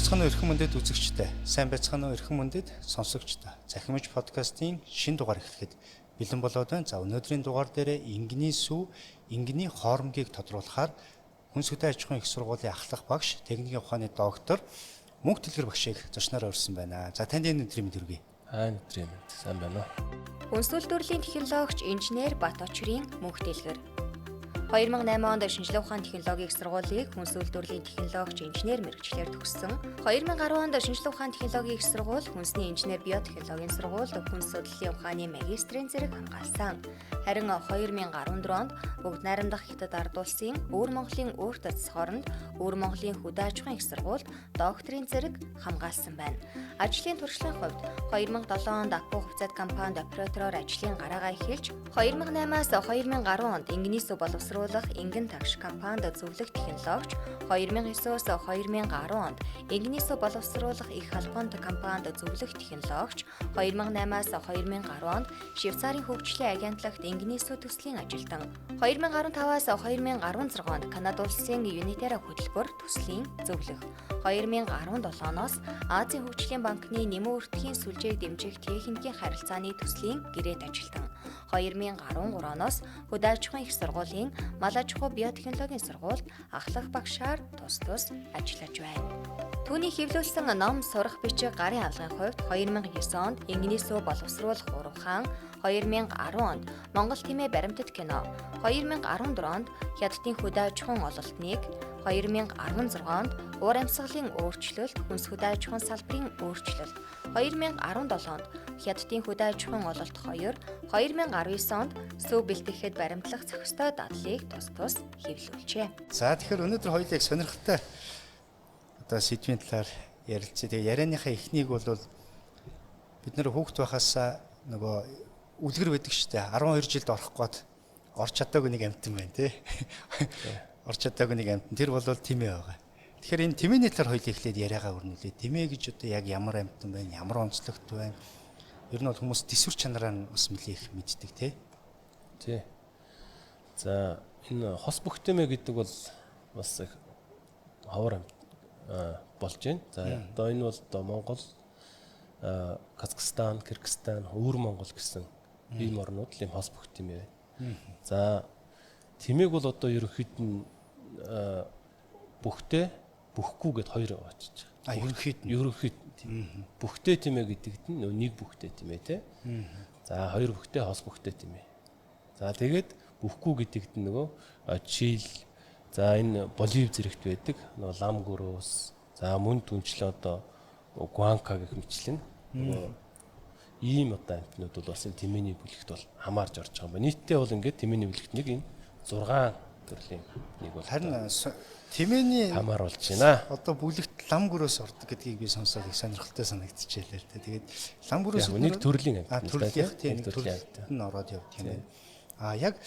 байцгаана уу эрхэм мөндөд үзэгчтэй. Сайн байцгаана уу эрхэм мөндөд сонсогчтой. Захимж подкастын шинэ дугаар эхлэхэд бэлэн болоод байна. За өнөөдрийн дугаар дээр ингийн сүв, ингийн хоормгийг тодруулахаар Хүнс хөдөө аж ахуйн их сургуулийн ахлах багш, техникийн ухааны доктор Мөнх Дэлгэр багшийг зочноор урьсан байна. За танд энэ өдрийн мэнд хүргэе. Өдрийн мэнд сайн байна уу? Хүнс үйлдвэрлэлийн технологич инженер Бат Очрын Мөнх Дэлгэр 2008 онд шинжилгээ ухааны технологийн их сургуулийг Хүнс үйлдвэрлэлийн технологич инженер мэргэжлээр төгссөн. 2010 онд шинжилгээ ухааны технологийн их сургууль, Хүнсний инженер биотехнологийн сургууль, Хүнс судлалын ухааны магистрийн зэрэг хамгаалсан. Харин 2014 онд Бүгд найрамдах Хятад ард улсын Өвөр Монголын Өөрт Цэцэх оронд Өвөр Монголын Хөдөө аж ахуйн их сургуульд докторийн зэрэг хамгаалсан байна. Ажлын туршлагын хувьд 2007 онд Аппо хувьцаат компанид оператороор ажлын гараагаа эхэлж 2008-аас 2010 онд ингийн сүв боловсруулах Ингин тагш компанид зөвлөх технологич, 2009-өөс 2010 онд ингийн сүв боловсруулах Их албанд компанид зөвлөх технологич, 2008-аас 2010 онд Швейцарын хөгжлийн агентлагт ингийн сүв төслийн ажилтан, 2015-аас 2016 онд Канада улсын Юнитера хөтөлбөр төслийн зөвлөх, 2017 оноос Азийн хөгжлийн банкны нэмэн өртгийн сүлжээг дэмжих техникийн харилцааны төслийн гэрээт ажилтан, 2013 оноос Хөдөө аж ахуйн их сургуулийн Мал аж ахуй биотехнологийн сургуульд ахлах багшаар тус ажиллаж байна. Түүний хэвлүүлсэн ном сурах бичиг гарын авлагын хувьд 2009 онд ингийн сүв боловсруулах Урав хаан, 2010 онд Монгол Тэмээ баримтат кино, 2014 онд Хятадын Хөдөө аж ахуйн ололтныг, 2016 онд уур амьсгалын өөрчлөлт, Хүнс хөдөө аж ахуйн салбарын өөрчлөлт, 2017 онд Хятадын Хөдөө аж ахуйн ололт 2, 2019 онд сүв бэлтгэхэд баримтлах зохистой дадлыг тус хэвлүүлжээ. За тэгэхээр өнөөдөр хоёулаа их сонирхолтой сэдвийн талаар ярилцъя. Тэгээ ярианыхаа эхнийг бол бид нэр хүүхд байхаас нөгөө үлгэр байдаг штэ 12 жилд орох гээд орч чадаагүй нэг амтан байна тий. Орч чадаагүй нэг амтан тэр бол тэмээ байгаа. Тэгэхээр энэ тэмээний талаар хоёул эхлээд яриагаа өрнүүлээ. Тэмээ гэж одоо яг ямар амтан байна, ямар онцлогт байна. Ер нь бол хүмүүс төсвөр чанараа нь бас нэлээх мэддэг тий. Тий. За энэ хос бүх тэмээ гэдэг бол бас их ховор амт болж байна. За одоо энэ бол одоо Монгол, Казахстан, Кыргызстан, Өвөр Монгол гэсэн ийм орнууд л ийм хос бүх тэмээ байна. За тэмээг бол одоо ерөнхийд нь бүхтэй, бүхгүй гэд хоёр очиж байгаа. Ерөнхийд бүхтэй тэмээ гэдэгт нь нэг бүхтэй тэмээ те. За хоёр бүхтэй, хос бүхтэй тэмээ. За тэгээд бүхгүй гэдэгт нь нөгөө жишээл за энэ Боливи зэрэгт байдаг нөгөө лам гөрөөс за мөн түнчлээ одоо гуанка гэх мэтлэн нөгөө ийм одоо амтнууд бол бас энэ тэмээний бүлэгт бол хамаарж орж байгаа юм байна. Нийтдээ бол ингээд тэмээний бүлэгт нэг энэ 6 төрлийн нэг бол харин тэмээний хамааруулж байна. Одоо бүлэгт лам гөрөөс ордог гэдгийг би сонсоод их сонирхолтой санагдчихжээ л дээ. Тэгээд лам гөрөөс нэг төрлийн амт нэг төрлийн нь ороод явдаг юм. Яг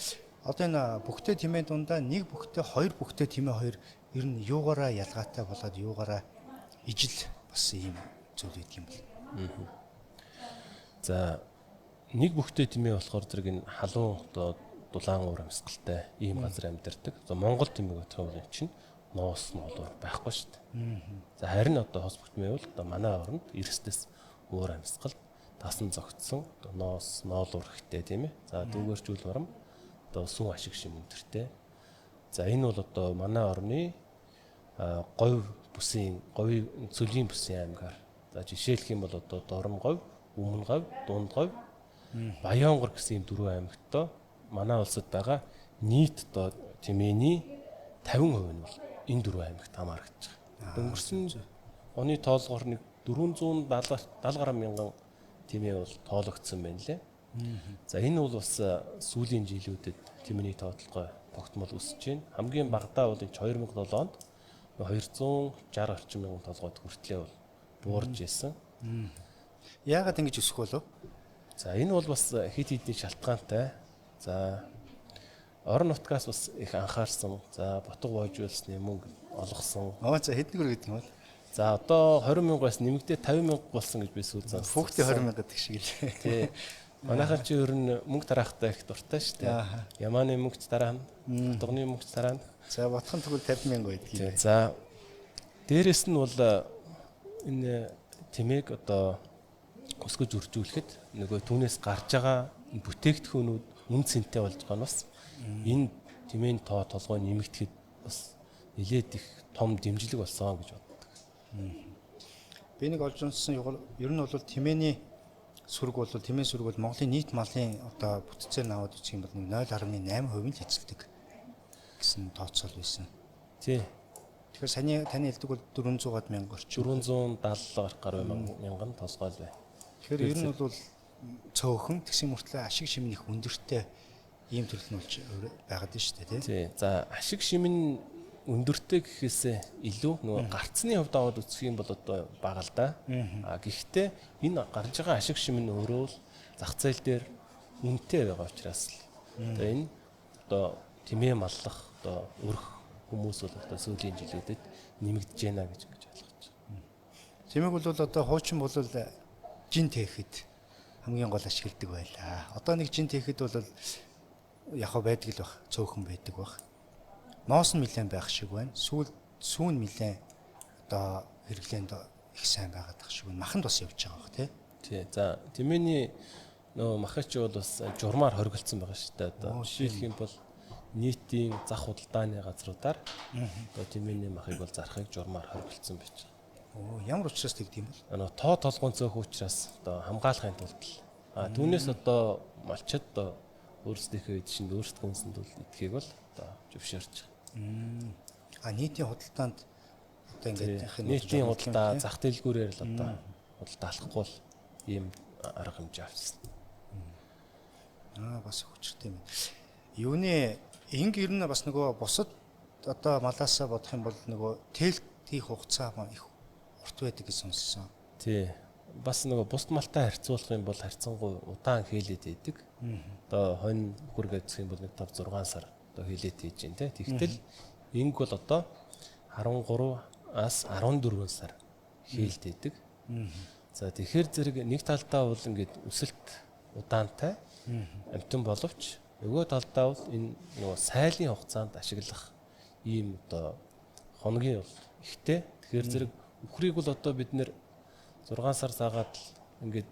одоо энэ бүхтэй тэмээ дундаа нэг бүхтэй, хоёр бүхтэй тэмээ хоёр ер нь юугаараа ялгаатай болоод юугаараа ижил бас ийм зүйл байдаг юм бол. За нэг бүхтэй тэмээ болохоор зэрэг энэ халуун одоо дулаан уур амьсгалтай ийм газар амьдардаг. За Монгол тэмээг бодох юм чинь ноос ноолуур байхгүй шүү дээ. За харин одоо хос бүх тэмээ бол одоо манай оронд эрсдэс уур амьсгал тасан зогтсон одоо ноос ноолуур ихтэй тийм ээ. За дүүгэрчүүл барам одоо сүн ашиг шим өндөртэй. За энэ бол одоо манай орны говь бүсийн цөлийн бүсийн аймгаар. За жишээлх юм бол одоо Дорн говь, Өмнө говь, Дунд говь, Баянгор гэсэн ийм дөрвөн аймагтаа манай улсад байгаа нийт одоо тэмээний 50% нь бол энэ дөрвөн аймагт хамаарч байгаа. Өнгөрсөн оны тоолгоор нэг 470 гаруй мянган тэмээ бол тоологдсон байна лээ. За энэ бол бас сүүлийн жилүүдэд тэмээний тоотлогоо тогтмол өсөж байна. Хамгийн багадаа бол 2007 онд 260 орчим мянган толгойд хүртлээ бол буурж исэн. Яагаад ингэж өсөх болов? За энэ бол бас хэд хэдийн шалтгаантай. За орон нутгаас бас их анхаарсан. За ботго боожуулсны мөнгө олгосон. За хэднэгэр гэдэг юм бол? За одоо 20 мянгаас нэмэгдээ 50 мянга болсон гэж би сүүл зан. Хүүхдээ 20 мянга гэдэг шиг л. Тий. Манайхан чи ер нь мөнгө тараахтай их дуртай шүү дээ. Ямааны мөнгөч тараана, ботгоны мөнгөч тараана. За ботхон тэгвэл 50 мянга байдаг юм. За дээрэс нь бол энэ тэмээг одоо өсгөж үржүүлэхэд нөгөө түүнээс гарч байгаа бүтээгдэхүүнүүд үн цэнтэй болж байгаа нь бас энэ тэмээний тоо толгой нэмэгдэхэд бас нэлээд их том дэмжлэг болсон гэж боддог. Би нэг олж унсан ер нь бол тэмээний сүрэг бол тэмээ сүрэг бол Монголын нийт малын одоо бүтцээр наваад үзэх юм бол 0.8% л эзэлдэг гэсэн тооцоол байсан. Тий. Тэгэхээр таны хэлдэг бол 400-аад мянга орчим. 470 гаруй мянган толгой бай. Тэгэхээр ер нь бол цөөхөн тэгсэн мөртлөө ашиг шим их өндөртэй ийм төрөл нь болж байгаад байна шүү дээ, тий. За ашиг шим нь өндөртэй гэхээсээ илүү нөгөө гарцны хувьд аваад үзэх юм бол одоо бага л да. Гэхдээ энэ гарч байгаа ашиг шим нь өөрөө л зах зээл дээр үнэтэй байгаа учраас л одоо энэ одоо тэмээ маллах одоо өрх хүмүүс бол одоо сүүлийн жилүүдэд нэмэгдэж байна гэж ойлгож байна. Тэмээг бол одоо хуучин бол жин тэхэд хамгийн гол ашигладаг байлаа. Одоо нэг жин тэхэд бол яг байдаг л баг, цөөхөн байдаг баг. Моос нь нэлээд байх шиг байна. Сүүн нэлээд одоо хэрэглээнд их сайн байгаад байх шиг байна. Маханд бас явж байгаа баг тий. За тэмээний нөө махач бол бас журмаар хоригдсон байгаа шүү дээ. Одоо жишээлх юм бол нийтийн зах худалдааны газруудаар одоо тэмээний махыг бол зарахыг журмаар хоригдсон байж байгаа. Ямар учраас тэгдэм бол? Тоо толгойн цөөх учраас одоо хамгаалахын тулд түүнээс одоо малчид одоо өөрсдийнхөө эдшинд өөрсдөө үнсэнд бол идэхийг бол одоо зөвшөөрч байгаа. Нийтийн худалдаанд одоо ингээд нийтийн худалдаа зах дэлгүүрээр л одоо худалдаа алахгүй л ийм арга хэмжээ авчихсан. Бас хүчтэй юм. Юуны инг ер нь бас нөгөө бусад одоо малаасаа бодох юм бол нөгөө тэлт хийх хугацаа их урт байдаг гэж сонссон. Тий. Бас нөгөө бусд малтай харьцуулах юм бол харьцангуй удаан хийлээд байдаг. Одоо хонь хүргээ гэх юм бол 5-6 сар одоо хийлээд хийж байна те. Тэгтэл инг бол одоо 13-аас 14 сар хийлд байдаг. За тэгэхээр зэрэг нэг талдаа бол ингээд өсөлт удаантай амтан боловч нөгөө талдаа бол энэ нөгөө сайлын хугацаанд ашиглах ийм одоо хоногийн бол ихтэй. Тэгэхээр зэрэг үхрийг бол одоо бид нэр 6 сар цагаад ингээд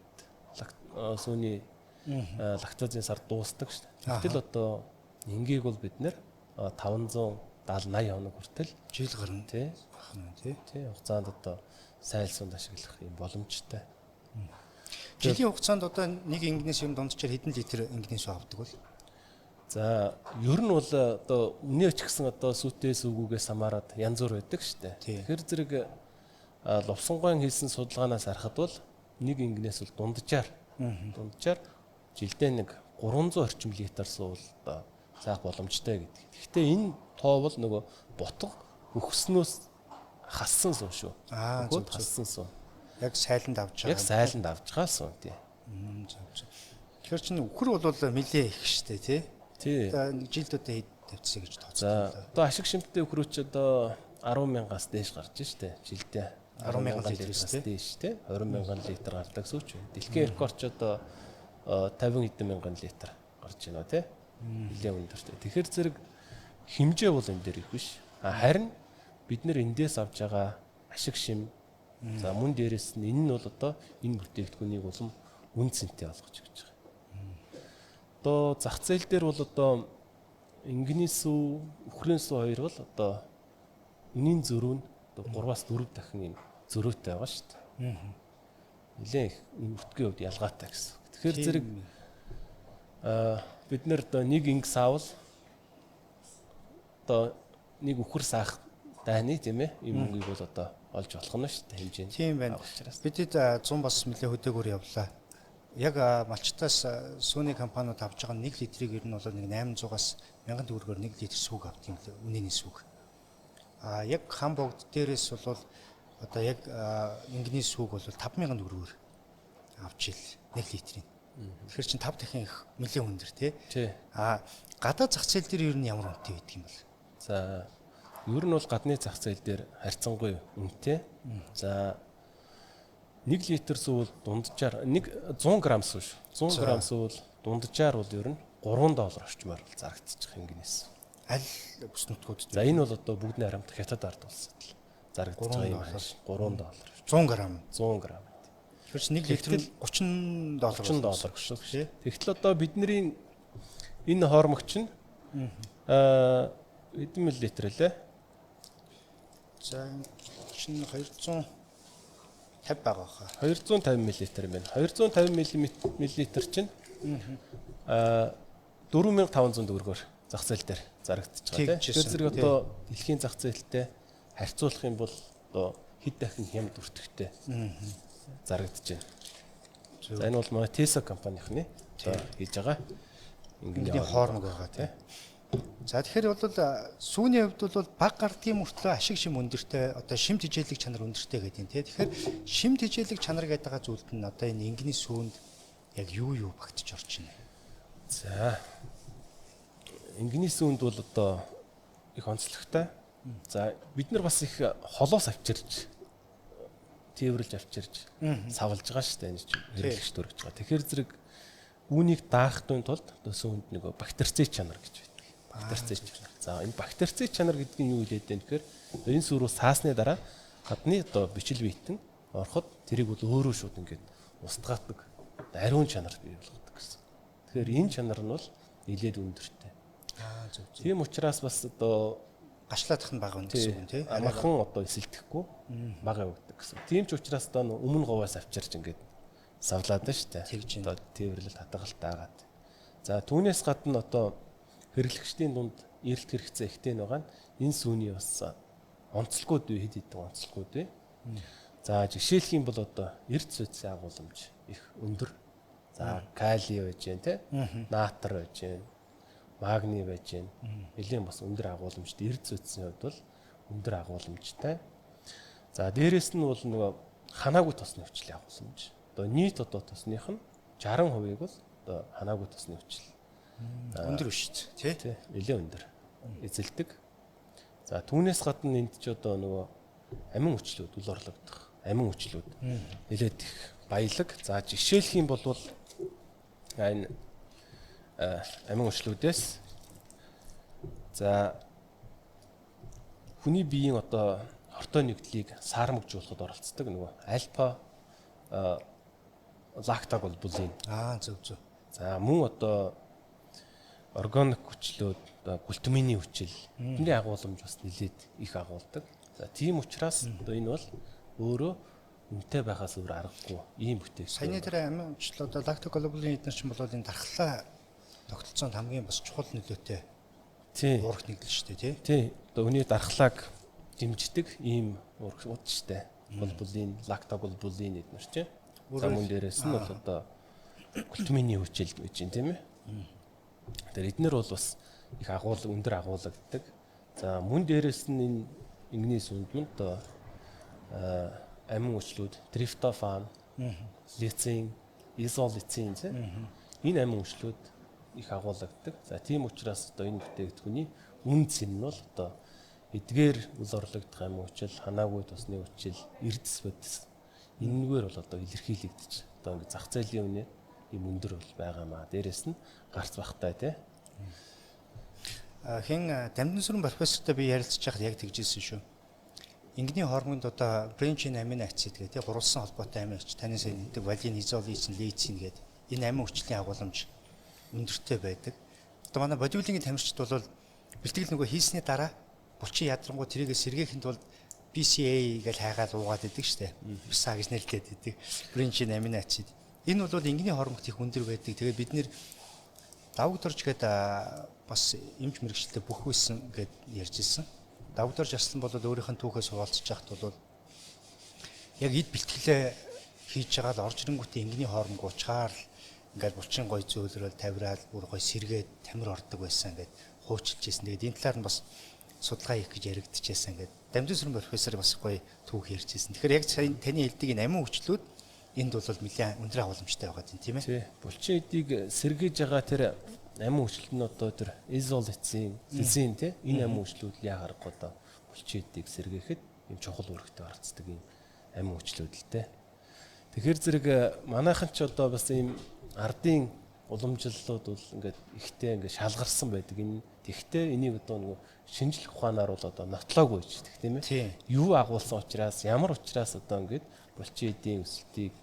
сүүний лактазын сар дуустдаг шүү дээ. Тэгтэл одоо ингийг бол бид нэр 570-80 хоног хүртэл жил гарна тий. Тий. Хугацаанд одоо сайлсунд ашиглах юм боломжтой. Жилийн хугацаанд одоо нэг ингнээс юм дунджаар хэдэн литр ингнээс авдаг бол? За ер нь бол одоо үнэ ч гэсэн одоо сүтээс үгүүгээс хамаарат янз бүр байдаг шүү дээ. Тэгэхээр зэрэг лувсангойн хийсэн судалгаанаас харахад бол нэг ингнээс бол дунджаар жилдээ нэг 300 орчим литр суул одоо заах боломжтой гэдэг. Гэхдээ энэ тоо бол нөгөө бутга өгснөөс хассан суу шүү. Хассан суу. Яг сайланд авч байгаа. Яг сайланд авч байгаа суу тий. Тэгэхээр чинь үхэр бол нэлээ их штэ тий. Тий. Одоо жилд одоо хэд тавьчихсан гэж тооцсон. За одоо ашиг шимттэй үхрүүч одоо 10,000-аас дээш гарч штэ жилдээ. 10,000 литр дээш тий. 20,000 литр гардаг сууч. Дэлхийн рекорд ч одоо 50 хэдэн мянган литр гарч байна тий. Нэлээд өндөртэй. Тэгэхээр зэрэг хэмжээ бол энэ дээр их биш. Харин бид нэр эндээс авж байгаа ашиг шим за мөн дээрээс нь энэ нь бол одоо энэ бүтээгдэхүүнийг улам үн цэнтэй болгож өгч байгаа. Одоо зах зээл дээр бол одоо ингний сүү, үхрийн сүү хоёр бол одоо үнийн зөрүү нь 3-аас 4 дахин юм зөрүүтэй байгаа шүү дээ. Нилээн их өртгийн хувьд ялгаатай гэсэн. Тэгэхээр зэрэг бид нэр одоо нэг инг саавал одоо нэг үхэр саах дайны тийм ээ ийм мөнгийг бол одоо олж болох нь шүү дээ хэмжээнд. Тийм байна. Бидэд 100 бас нэлээ хөдөөгөр явлаа. Яг малчтаас сүүний компаниуд авч байгаа 1 литрийг ер нь бол нэг 800-аас 1000 төгрөгөөр 1 литр сүг авт юм лээ. Үнэний сүг. Яг хам богд дээрээс бол одоо яг ингний сүг бол 5000 төгрөгөөр авч ил 1 литрийн. Тэгэхээр чинь 5 дахин их нэлээ өндөр тий. Гадаад зах зээл дээр ер нь ямар үнэтэй байдаг юм бол? За ер нь бол гадны зах зээл дээр харьцангуй үнэтэй. За 1 литр сүүл дунджаар 100 г сүү шүү. 100 г сүүл дунджаар бол ер нь $3 орчмоор зарагдчих ингнээс. Аль бүс нутгууд. За энэ бол одоо бүгдний харамт хятад ард улсад л зарагдаж байгаа юм байна. $3. 100 грамм. 100 грамм. Тэгэхээр 1 литр нь $30 гэсэн шүү. Тэгтэл одоо бидний энэ хоормогч нь хэдэн миллилитр лээ? За чинь 250 байгаа хаа. 250 мл юм байна. 250 мл чинь 4500 төгрөгөөр зах зээл дээр зарагдчихж байгаа тийм. Тэр зэрэг одоо дэлхийн зах зээлтэй харьцуулах юм бол одоо хэд дахин хямд өртөгтэй зарагдаж байна. За энэ бол манай Tesla компанийнхны одоо хийж байгаа ингээд хоормог байгаа тийм. За тэгэхээр бол сүүний хувьд бол баг гардгийн мөртлөө ашиг шим өндөртэй одоо шимт хичээлэг чанар өндөртэй гэдэг юм тийм. Тэгэхээр шимт хичээлэг чанар гэдэг байгаа зүйлд нь одоо энэ ингийн сүүнд яг юу багтж орж байна. За ингийн сүүнд бол одоо их онцлогтой. За бид нар бас их холоос авчирч тээвэрлж авчирч савлж байгаа шүү дээ энэ чинь хэрэглэгч төрөж байгаа. Тэгэхээр зэрэг үүнийг даахтын тулд одоо сүүнд нэг бактерицид чанар гэж байдаг. Бактерицид чанар. За энэ бактерицид чанар гэдэг нь юу хэлээд байна гэхээр энэ сүрүү саасны дараа гадны одоо бичил биетэн ороход тэрийг бол өөрөө шууд ингээд устгаадаг ариун чанар бий болгодог гэсэн. Тэгэхээр энэ чанар нь бол нэлээд өндөртэй. Зөв. Тийм учраас бас одоо гашлаадах нь бага гэсэн үг тийм. Амархан одоо эсэлдэхгүй бага явагддаг гэсэн. Тийм ч учраас одоо өмнө говоос авчирч ингээд савлаад байна шүү дээ. Одоо тээвэрлэл хадгалт аагаад. За түүнээс гадна одоо хэрэглэгчдийн дунд эрэлт хэрэгцээ ихтэй байгаа нь энэ сүүний бас онцлогуд бий, хэд хэдэн онцлогуд бий. За жишээлх юм бол одоо эрт сүдсийн агуулмж их өндөр. За кали байж гэн те, натр байж гэн, магний байж гэн. Нэлийн бас өндөр агуулмжтай эрт сүдсийн хувьд бол өндөр агуулмжтай. За дээрэс нь бол нөгөө ханаагүй тосны хүчлийн агуулмж. Одоо нийт одоо тосных нь 60% бол одоо ханаагүй тосны хүчил. Өндөр биш тий. Нэлээд өндөр эзэлдэг. За түүнээс гадна энд ч одоо нөгөө амин хүчлүүд үл орлогдох амин хүчлүүд нэлээд их баялаг. За жишээлх юм бол энэ амин хүчлүүдээс за хүний биеийн одоо хортой нэгдлийг саармагжуулахад оролцдог нөгөө альфа лактоглобулин. Зөв. За мөн одоо органик хүчлүүд, глутамины хүчил эдний агуулмж бас нэлээд их агуулдаг. За тийм учраас одоо энэ бол өөрөө үнэтэй байхаас өөр аргагүй ийм бүтээгдэхүүн. Саяны тэр амин хүчлүүд лактоглобулин эднэр чинь бол энэ дархлаа тогтолцоонд хамгийн бас чухал нөлөөтэй. Тийм. Уурах нэгдэл шүү дээ тий. Одоо хүний дархлааг дэмждэг ийм уурхууд шүү дээ. Глобулин, лактоглобулин эднэр чинь. За мөн дээрээс нь бол одоо глутамины хүчил гэж юм тийм ээ. Тэр эднэр бол бас их өндөр агуулдаг. За мөн дээрээс нь энэ ингийн сүнд нь одоо амин хүчлүүд триптофан, лицин, изолицин энэ амин хүчлүүд их агуулдаг. За тийм учраас одоо энэ бүтээгдэхүүний үн цэн нь бол одоо эдгээр үл орлогдох амин хүчил, ханаагүй тосны хүчил, эрдэс бодис энэгээр бол одоо илэрхийлэгдэж одоо ингэ зах зээлийн үнэ юм өндөр бол байгаамаа. Дээрээс нь гарц бахтай тий. Хин Дамжин сүрэн профессортой би ярилцж байхад яг тэгжсэн шүү. Ингийн хормонд одоо бренчин амин ацид гэдэг гурвалсан холбоотой амин ач таны сайн нэгдэг валин, изолицин, лейцин гэдэг энэ амин хүчлийн агуулмж өндөртэй байдаг. Одоо манай бодибилдингийн тамирчид бол бэлтгэл нөгөө хийсний дараа булчин ядрангуу тэрийг сэргээхэд бол BCA гэж хайгаад уугаад идэг штэ. Биса гэж нэрлэдэг идэг. Бренчин амин ацид. Энэ бол ингийн хормогт их өндөр байдаг. Тэгээд бид нэр давгдорж гэдэг бас эмч мэрэгчлээ бүх байсан гэд ярьж ирсэн. Давгдорж яслан бол өөрийнх нь түүхээс хуваалцж яхад бол яг эд бэлтгэлээ хийж байгаа л орж ирэнгүүтээ ингийн хормог уучгаар ингээд булчин гой зөөлрөл тавираад бүр гой сэргээд тамир ордог байсан гэд хуучилж ирсэн. Тэгээд энэ талаар нь бас судалгаа хийх гэж яригдчихсэн гэд Дамжин сүрэн профессор бас гой түүх ярьж ирсэн. Тэгэхээр яг таны хэлдэг энэ амин хүчлүүд энд бол нэлээд өндөр агуулмжтай байгаа тийм ээ. Тий. Булчин эдийг сэргээж байгаа тэр амин хүчлэл нь одоо тэр изолицин, лизин тий энэ амин хүчлүүд яа харахгүй одоо булчин эдийг сэргээхэд юм чухал үүрэгтэй орцдог юм амин хүчлүүд л дээ. Тэгэхээр зэрэг манайхан ч одоо бас ийм ардын уламжлалууд бол ингээд ихтэй ингээд шалгарсан байдаг. Тэгтээ энийг одоо нөгөө шинжлэх ухаанаар бол одоо нотлоогүй ч гэх тийм ээ. Юу агуулсан учраас ямар учраас одоо ингээд булчин эдийн өсөлтийг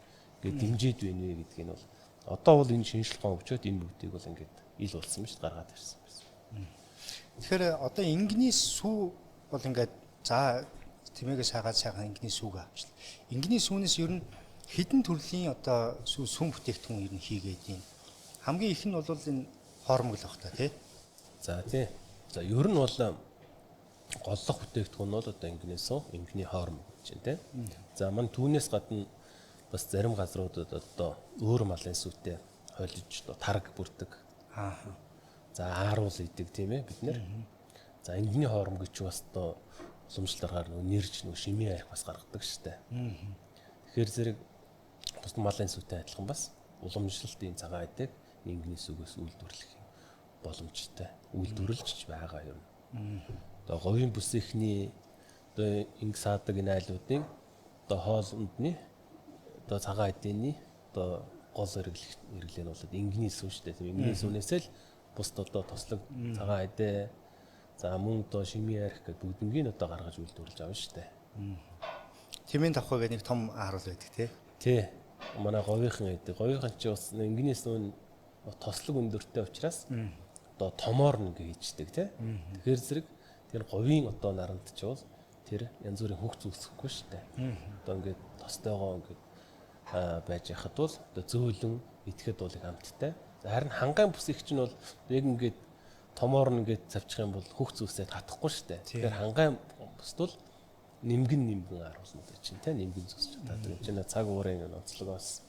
ингээд дэмжиж байна вэ гэдгийг нь бол одоо бол энэ шинжлэх ухаан өгчөөд энэ бүгдийг бол ингээд ил болсон биш гаргаад ирсэн байсан. Тэгэхээр одоо ингэний сүү бол ингээд за тэмээгээс хагаад сайхан ингэний сүүг авчлаа. Ингэний сүүнээс ер нь хэдэн төрлийн одоо сүм бүтээгдэхүүн ер нь хийгээд юм. Хамгийн их нь бол энэ хоормог л баг та тий. За тий. За ер нь бол голлох бүтээгдэхүүн нь бол одоо ингэний хоормог гэж байна тий. За мань түүнээс гадна бас зарим газруудад одоо өөр малын сүтээ холиж одоо тараг бүрдэг. За ааруул идэг тийм ээ бид нэр. За ингэний хоормог гэж бас одоо уламжлалаар нэрж шимийн арх бас гаргадаг штэ. Тэгэхээр зэрэг бус малын сүтээ адилхан бас уламжлалтын цагаан идэг ингэний сүгээс үйлдвэрлэх боломжтой. Үйлдвэрлэж байгаа юм. Одоо говийн бүсийнхний одоо инг саадаг энэ айлуудын одоо хоолндны одоо цагаан эдний одоо гол хэрэглээ нь бол ингэний сүн шүү дээ. Тийм ингэний сүнээс л бусд одоо тослог цагаан эдээ за мөн одоо шимийн арх гэдэг бүгднийг одоо гаргаж үйлдвэрлэж авна шүү дээ. Тэмээн давхай гэдэг нэг том ааруул байдаг тий. Тий. Манай говийнхан эдэг. Говийнхан ч бас ингэний сүн тослог өндөртэй учраас одоо томоор нэг хийждэг тий. Тэгэхээр зэрэг тэр говийн одоо наранд ч бол тэр янз бүрийн хөх зүсэхгүй шүү дээ. Одоо ингээд тостойгоо ингээд байж яхад бол одоо зөөлөн идэхэд бол их амттай. Харин хангаан бүсих чинь бол яг ингээд томоор нэгээд завчих юм бол хөх зүсээд хатахгүй шүү дээ. Тэгэхээр хангаан бүст бол нэмгэн аруулна гэж чинь те нэмгэн зүсч чаддаг. Энд цаг уурын онцлогоос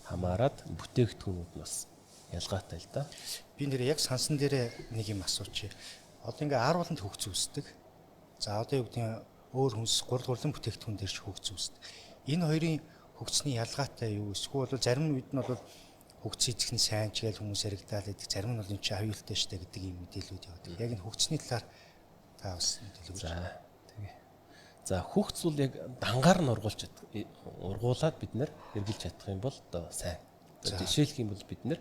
хамаарат бүтээгдэхүүнүүд нь бас ялгаатай л да. Би нэр яг сансан дээр нэг юм асуучих. Одоо ингээ аарууланд хөх зүсдэг. За одоо юу гэдэг өөр хүнс гурлан бүтээгдэхүүн дээр ч хөх зүсдэг. Энэ хоёрын хөгцсний ялгаатай юу? Эсвэл бол зарим үед нь бол хөгц идэх нь сайн ч гэж хүмүүс яригдаад байдаг. Зарим нь бол энэ чинь аюултай штэ гэдэг ийм мэдээлүүд явдаг. Яг энэ хөгцсний талаар та бас мэдээлэл өгөөч. За хөгц бол яг дангаар нь ургуулад бид нэр хэрглэж чадах юм бол одоо сайн. Жишээлх юм бол бид нэр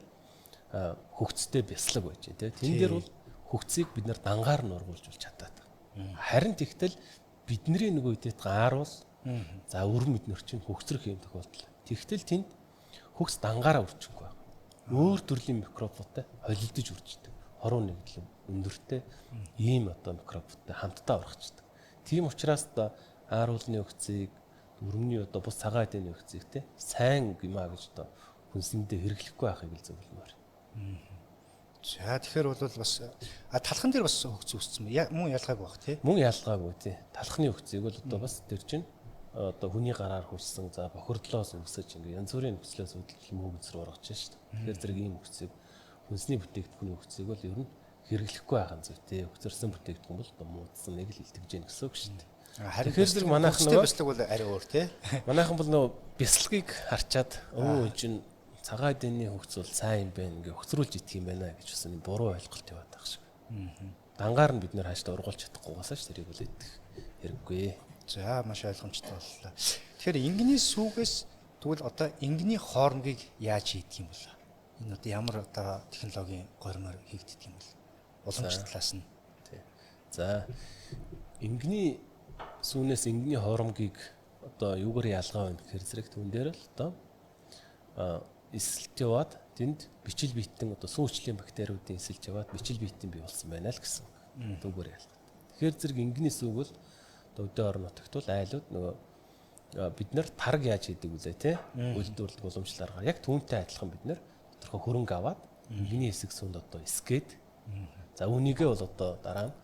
хөгцтэй бяслаг байж тий. Тэн дээр бол хөгцийг бид нэр дангаар нь ургуулж чадаад. Харин тэгтэл бидний нөгөө үедэт ааруул за өрөм эднэр чинь хөгцрөх юм тохиолдол. Тэгтэл тэнд хөгц дангаараа үрчихгүй байна. Өөр төрлийн микробуудтай холилдож үрждэг. Хоруу нэгдлэн өндөртэй ийм одоо микробуудтай хамтдаа ургацдаг. Тийм учраас одоо ааруулны хөгцийг өрөмний одоо бус цагаан эдний хөгцийг те сайн гэмаа гэж одоо хүнсэндээ хэрэглэхгүй байхыг л зөвлөмөр. За тэгэхээр бол бас талхан дээр бас хөгц үссэн мөн ялгаагүй бах тий. Мөн ялгаагүй тий. Талхны хөгцийг бол одоо бас тэр чинь одоо хүний гараар хүрсэн за бохирдлоос өгсөж ингээ янз бүрийн нөхцлөөс үүдэл мөнгө зэр ургаж шээ шүү дээ. Тэгэхээр зэрэг ийм хөгцийг хүнсний бүтээгдэхүүний хөгцийг бол ер нь хэрэглэхгүй байх нь зүйтэй. Хөгцөрсөн бүтээгдэхүүн бол одоо муудсан нэг л илтгэж яах гэсэн үг шүү дээ. Тэгэхээр зэрэг манайхан нөгөө бяцлаг бол арай өөр тий. Манайхан бол нөгөө бяцлагыг харчаад өө чинь цагаан эдний хөгц бол сайн юм байна ингээ хөгцрүүлж идэх юм байна гэж бас энэ буруу ойлголт яваад байгаа шиг. Дангаар нь бид нэр хааштай ургуулж чадахгүйгээс ш тэрийг бол идэх хэрэггүй. За маш ойлгомжтой боллоо. Тэгэхээр ингэний сүүгээс тэгвэл одоо ингэний хоормгийг яаж хийдэг юм бол? Энэ одоо ямар одоо технологийн гормоор хийгддэг юм бол? Уламжлалт талаас нь. За ингэний сүүнээс ингэний хоормгийг одоо юугаар ялгаа байна гэхээр зэрэг түн дээр л одоо эсэлт яваад тэнд бичил биетэн одоо сүүчлийн бактериудын эсэлж яваад бичил биетэн бий болсон байна л гэсэн түүгээр ялгаа. Тэгэхээр зэрэг ингэний сүүг бол өдөө орон нутагт бол айлууд нөгөө бид нар тараг яаж хийдэг вүлээ те үйлдвэрлэх уламжлалаар яг түүнтэй адилхан бид нар тодорхой хөрөнгө аваад ингэний хэсэг сүнд одоо эсгээд за үнийгээ бол одоо дараа нь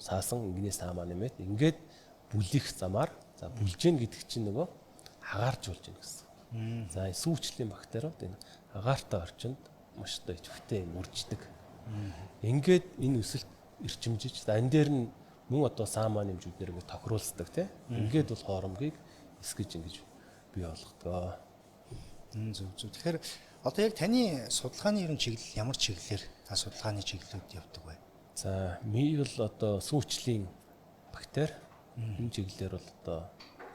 саасан ингэний саамаа нэмээд ингээд бүлэх замаар за бүлж гин гэдэг чинь нөгөө хагааржуулж гин гэсэн. За сүүчлийн бактериуд энэ агаартай орчинд маш одоо идэвхтэй үрждэг. Ингээд энэ өсөлт эрчимжиж за энэ дээр нь мөн одоо саамаа нэмжүүд нэр ингээд тохируулцдаг тийм. Ингээд бол хоормгийг эсгэж ингэж бий болгодог. Зөв. Тэгэхээр одоо яг таны судалгааны ерөн чиглэл ямар чиглэлээр та судалгааны чиглэлүүд явдаг вэ? За ми бол одоо сүүчлийн бактери энэ чиглэлээр бол одоо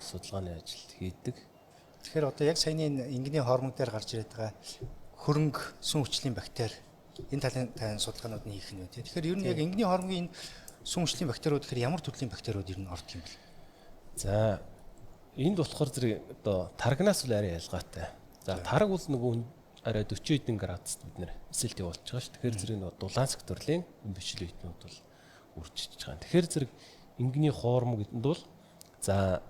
судалгааны ажил хийдэг. Тэгэхээр одоо яг саяны ингэний хоормог дээр гарч ирээд байгаа хөрөнгө, сүн хүчлийн бактери энэ талын судалгаанууд нь хийх нь байна. Тэгэхээр ер нь яг энгэний хоормгийн сүн хүчлийн бактериуд гэхээр ямар төрлийн бактериуд ер нь ордог юм бэ? За энд болохоор зэрэг одоо таргнаас бол арай ялгаатай. За тараг бол нөгөө арай 40 хэдэн градуст бид нэр эсэлт явуулж байгаа шүү. Тэгэхээр зэрэг нөгөө дулаансаг төрлийн бичил биетнүүд бол үржиж байгаа. Тэгэхээр зэрэг энгэний хоорм гэдэнд бол за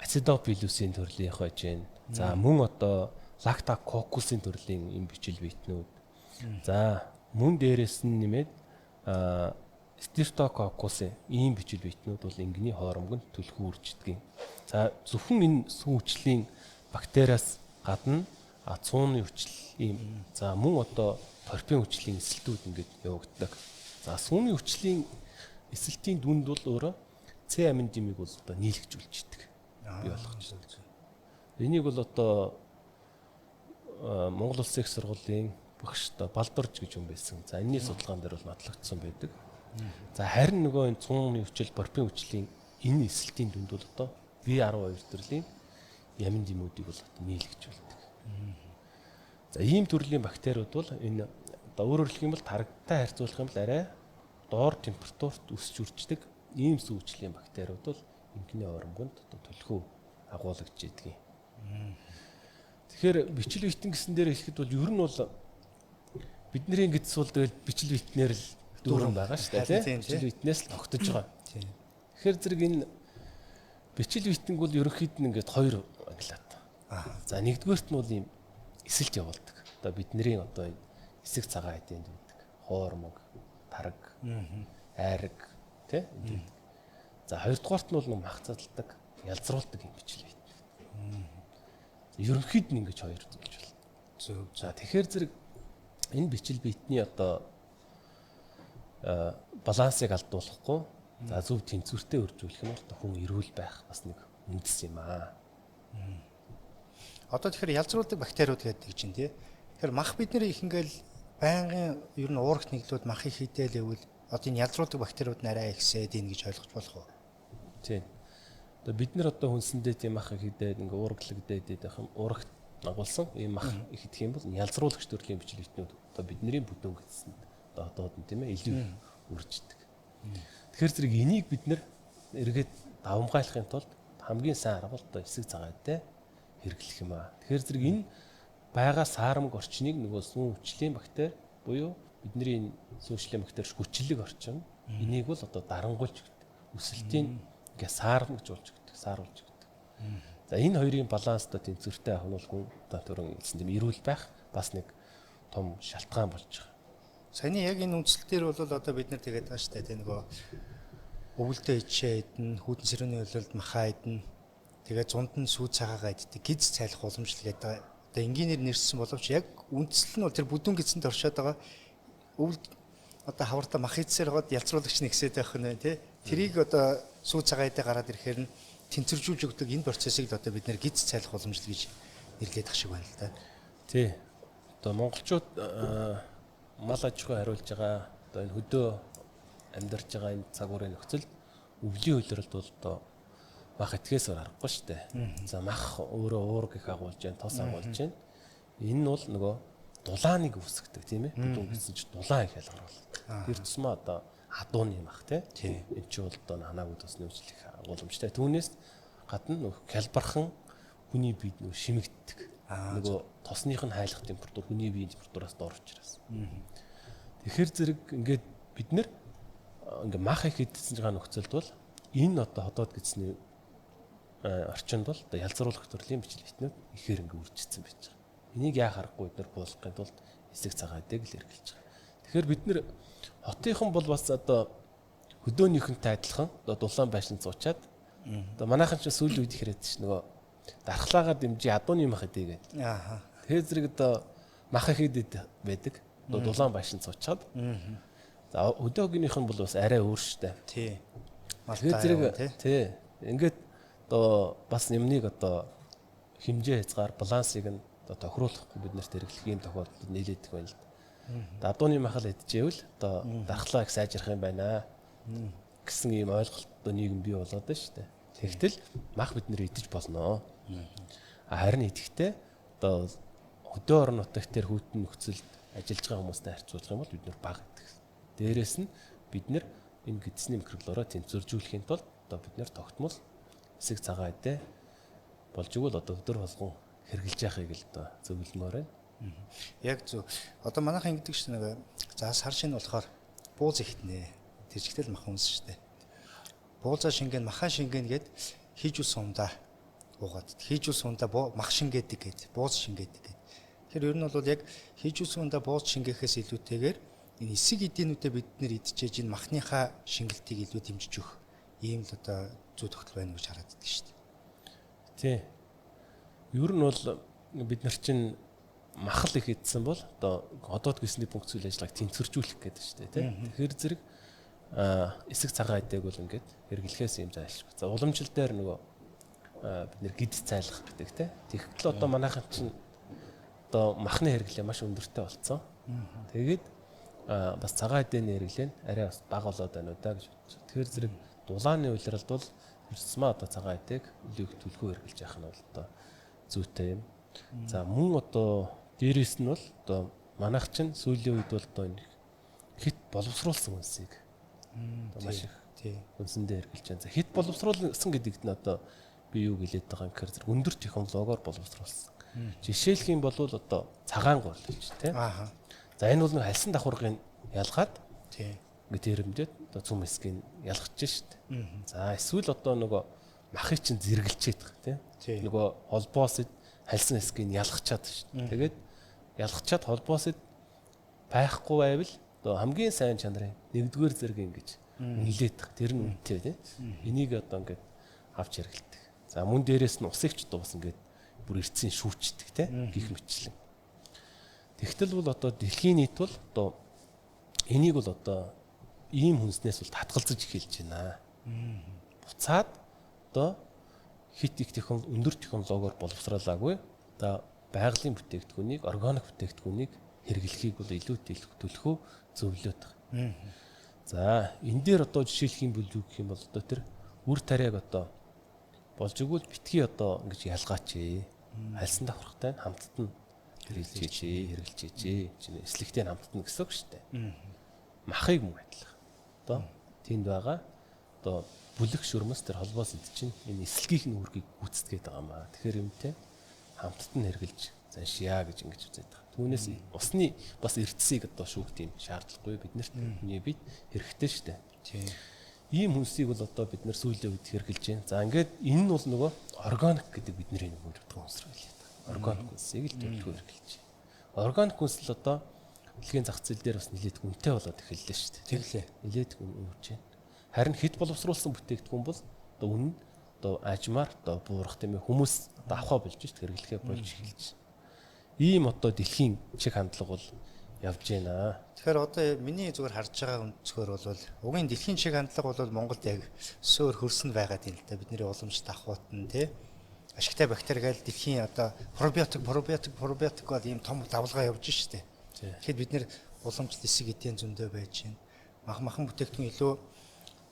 Acidophilus-ийн төрлийн хойж байна. За мөн одоо Lactococus-ийн төрлийн юм бичил биетнүүд. За мөн дээрээс нь нэмээд Streptococcus-ийн ийм бичил биетнүүд бол энгэний хоормгонд түлхүү үрждэг. За зөвхөн энэ сүн хүчлийн бактериас гадна цууны хүчил ийм за мөн одоо торпийн хүчлийн эсэлтүүд ингэж явагддаг. За сүний хүчлийн эсэлтийн дүнд бол өөрөө С амин димиг бол одоо нийлэгжүүлж идэг. Би болгож байна. Энийг бол одоо Монгол Улсын их сургуулийн багш одоо Балдорж гэж хүн байсан. За энэний судалгаан дээр бол батлагдсан байдаг. За харин нөгөө энэ цууны хүчил, торпийн хүчлийн энэ эсэлтийн дүнд бол одоо B12 төрлийн ямин димүүдийг бол одоо нийлэгжүүлдэг. За ийм төрлийн бактериуд бол энэ одоо өөрөөр хэлэх юм бол тарагтай харьцуулах юм бол арай доор температурт өсч үрждэг ийм сүүчлийн бактериуд бол энэний хоормгонд одоо түлхүү агуулгаж идэг. Тэгэхээр бичил биетэн гэсэн дээр хэлэхэд бол ер нь бол бидний ингэдс бол тэгэл бичил биетнэр л дүүрэн байгаа шүү дээ тийм бичил биетнээс л тогтож байгаа. Тэгэхээр зэрэг энэ бичил биетэнг бол ерөнхийд нь ингээд хоёр ангилаад. За нэгдүгээрт нь бол ийм эсэлт явуулдаг. Одоо бидний одоо энэ эсэг цагаан хэдэнд байдаг. Хоормог, тараг, айраг тийм. За хоёрдугаарт нь бол нэг махцадалдаг, ялзруулдаг юм бичил биет. Ерөнхийд нь ингэж хоёр зүйл байна. Зөв. За тэгэхээр зэрэг энэ бичил биетний одоо балансыг алдуулахгүй за зөв тэнцвэртэй үржүүлэх нь бол хүн эрүүл байх бас нэг үндэс юм аа. Одоо тэгэхээр ялзруулдаг бактериуд гэдэг чинь тий. Тэгэхээр мах бид нэр их ингээл байнгын ер нь уурагт нэглүүд мах их хідээлэвэл одоо энэ ялзруулдаг бактериуд нь арай ихсээд ийн гэж ойлгож болох уу? Тийм. Одоо бид нар одоо хүнсэндээ тийм мах их хідээд ингээ уурагтлагдээд байх юм уурагт агуулсан ийм мах их идэх юм бол ялзруулагч төрлийн бичил биетнүүд одоо бидний бүдүүн гэсэн одоо нь тийм ээ илүү үрждэг. Тэгэхээр зэрэг энийг бид нэр эргээд давмгайлахын тулд хамгийн сайн арга бол одоо эсэг цагаатай хэрэглэх юм аа. Тэгэхээр зэрэг энэ байгаа саарамг орчныг нөгөө сүн хүчлийн бактери буюу бидний энэ сүн хүчлийн бактери хүчлэг орчин энийг бол одоо дарангуйлж өгдөг. Өсөлтийн ингээ саарамгж болж өгдөг, сааруулж өгдөг. За энэ хоёрын баланстай тэнцвэртэй авах нь бол хүн одоо түрүүн хэлсэн тийм эрүүл байх бас нэг том шалтгаан болж байгаа. Саяны яг энэ үндслэлтээр бол одоо бид нар тэгээд байгаа шүү дээ. Тэ нөгөө өвөлдөө ичээ идэн, хүйтэн сэрүүний өлөлд махаа идэн, тэгээд зунд нь сүү цагаагаа иддэг, гиз цайлах уламжлал гэдэг. Одоо энгийнээр нэрсэн боловч яг үндслэл нь бол тэр бүдүүн гизэнд оршоод байгаа өвөлд одоо хавартаа мах идсээр хаад ялцруулагч нэгсээд байх нь тий. Тэрийг одоо сүү цагаатай гараад ирэхээр нь тэнцвэржүүлж өгдөг энэ процессыг одоо бид нэр гиз цайлах уламжлал гэж нэрлэдэг шиг байна л да. Тий. Одоо монголчууд мал аж ахуй хариулж байгаа одоо энэ хөдөө амьдарч байгаа энэ цагуурын нөхцөлд өвлийн үйлрэлд бол одоо мах итгэээс аргагүй шүү дээ. За мах өөрөө уург их агуулж байна, тос агуулж байна. Энэ нь бол нөгөө дулааныг үүсгдэг тийм ээ. Бүдүүн гэсэн чинь дулаан их ялгаруулдаг. Тэр тусмаа одоо хадууны мах тийм. Энэ чинь бол одоо ханаагүй тосны үйлчлэх агууламжтай. Түүнээс гадна нөгөө хялбархан хүний биед нөгөө шимэгддэг. Нөгөө тосных нь хайлах температур хүний биеийн температураас доор учраас. Тэгэхээр зэрэг ингээд бид нэр ингээ мах их идсэн байгаа нөхцөлд бол энэ одоо ходоод гэсний орчинд бол одоо ялзруулах төрлийн бичил биетнүүд ихээр ингээ үржигдсэн байж байгаа. Энийг яа харахгүй бид нар буулгахын тулд эсэг цагаадаг л эргэлж байгаа. Тэгэхээр бид нэр хотынхан бол бас одоо хөдөөнийхөнтэй адилхан одоо дулаан байшин зуучаад одоо манайхан ч сүүлийн үед их яриад ш нөгөө дархлаагаа дэмжиж адууны мах идэ гэдэг. Тэгэхээр зэрэг одоо мах их идэ байдаг. Одоо дулаан байшин зуучаад. За өдөөгийнх нь бол бас арай өөр штэ. Тий. Тэгэхээр зэрэг тий. Ингээд одоо бас юмныг одоо хэмжээ хязгаар балансыг нь одоо тохируулахгүй бид нарт хэрэглэх юм тохиолдолд нийлээдэг байна л да. Адууны махал идчихвэл одоо дархлаа их сайжрах юм байна гэсэн ийм ойлголт одоо нийгэм бий болоод байна штэ. Тэгтэл мах бид нэр идэж болно. Харин идэхдээ одоо хөдөө орон нутагт тэр хүйтэн нөхцөлд ажиллаж байгаа хүмүүстэй харьцуулах юм бол бид нэр бага гэдэг. Дээрээс нь бид нэр энэ гэдэсний микрофлороо тэнцвэржүүлэхийн тулд одоо бид нэр тогтмол эсэг цагаан эдээ болж игэл одоо өдөр болгон хэрглэж яахыг л одоо зөвлөмөр байна. Яг зөв. Одоо манайхан ингэдэг чинь нэг за сар шин болохоор бууз ихтнэ. Тэрчгтэл мах хүнс шүү дээ. Буузаа шингэн махан шингэн гэд хийж ус сундаа уугаад. Хийж ус сундаа мах шингээдэг гэд бууз шингээдэг гэд. Тэгэхээр ер нь бол яг хийж ус сундаа бууз шингээхээс илүүтэйгээр энэ эсэг эдийнүүдэд бид нэр идчихэж энэ махныхаа шингэлтийг илүү дэмжиж өгөх ийм л одоо зүй тогтол байна гэж хараад байдаг шүү дээ. Тий. Ер нь бол бид нар чинь махал их идсэн бол одоо одоод гисний пункт зүйл ажиллагааг тэнцвэржүүлэх гэдэг шүү дээ, тий. Тэгэхээр зэрэг эсэг цагаан эдээг бол ингээд хэрэглэхээс юм зайлшгүй. За уламжил дээр нөгөө бид нэр гид цайлах гэдэг тий. Тэгэхдээ одоо манайхан чинь одоо махны хэрэглээ маш өндөртэй болцсон. Тэгээд бас цагаан эдийн хэрэглээ нь арай бас бага болоод байна уу да гэж бодчих. Тэгэхээр зэрэг дулааны үйлрэлд бол ерсмаа одоо цагаан эдээг илүү их төлхөө хэрэглэж явах нь бол одоо зүйтэй юм. За мөн одоо дээрээс нь бол одоо манайх чинь сүүлийн үед бол одоо энэ хит боловсруулсан үнсийг одоо маш их үнсэндээ хэрэглэж байна. За хит боловсруулсан гэдэгт нь одоо би юу гэлээд байгаа юм гэхээр зэрэг өндөр технологиор боловсруулсан. Жишээлх юм бол одоо цагаан гол гэж тийм. За энэ бол нэг хальсан давхаргын ялгаад тийм ингээд ирэмдээд одоо цум хэсгийг ялгаж шít. За эсвэл одоо нөгөө махыг чинь зэрэгэлчээд байгаа тийм. Нөгөө холбоос хальсан хэсгийг ялгачаад шít. Тэгээд ялгачаад холбоос байхгүй байвал одоо хамгийн сайн чанарын нэгдүгээр зэрэг ингэж нийлээд байгаа. Тэр нь үнэтэй тийм. Энийг одоо ингээд авч хэрэгэлдэг. За мөн дээрээс нь усыг ч дуус ингээд бүр эртсэн шүүчдэг тийм гих мэтлэн. Тэгтэл бол одоо дэлхийн нийт бол одоо энийг бол одоо ийм хүнснээс бол татгалзаж эхэлж байна. Буцаад одоо хит их өндөр технологиор боловсруулаагүй одоо байгалийн бүтээгдэхүүнийг органик бүтээгдэхүүнийг хэрэглэхийг бол илүү төлөхөө зөвлөд байгаа. За энэ дээр одоо жишээлх юм бол юу гэх юм бол одоо тэр үр тариаг одоо болж игэл битгий одоо ингэж ялгаач ээ. Хальсан давхархтай хамтд нь хэрэгжилж чинь эслэгтэй хамтдна гэсэн үг шүү дээ. Махыг мөн адилхан. Одоо тэнд байгаа одоо бүлэг шөрмөс тэр холбоос эд чинь энэ эслэгийн үүргийг гүйцэтгээд байгаа юм аа. Тэгэхээр юмтэй хамтд нь хэрэгжилж заншия гэж ингэж үзээд байгаа. Түүнээс усны бас эрдэсийг одоо шүүх тийм шаардлагагүй биднэрт хүний бид хэрэгтэй шүү дээ. Тийм. Ийм хүнсийг бол одоо бид нэр сүүлийн үед хэрэгжилж байна. За ингээд энэ нь бол нөгөө органик гэдэг бидний нэг өгдөг хүнс байлаа. Органик хүнсийг л төлөвлөгөө хэрэгжилж байна. Органик хүнс л одоо дэлхийн зах зээл дээр бас нэлээд үнэтэй болоод эхэллээ шүү дээ. Тэглээ. Нэлээд үнэж байна. Харин хэд боловсруулсан бүтээгдэхүүн бол одоо үнэн одоо ажмаар одоо буурах тийм ээ хүмүүс одоо авахаа болж шүү дээ. Хэрэглэхээ болж эхэлж байна. Ийм одоо дэлхийн чиг хандлага бол явж байна. Тэгэхээр одоо миний зүгээр харж байгаа өнцгөр бол угийн дэлхийн чиг хандлага бол Монголд яг сөөр хөрсөнд байгаад юм л да. Бидний уламж давхуутан тий ашигтай бактери гээл дэлхийн одоо пробиотик бол ийм том давлгаа явж штэ. Тэгэхэд бид нэр уламжлалт эсэг эдийн зөндөө байж байна. Махан бүтээгдэхүүн илүү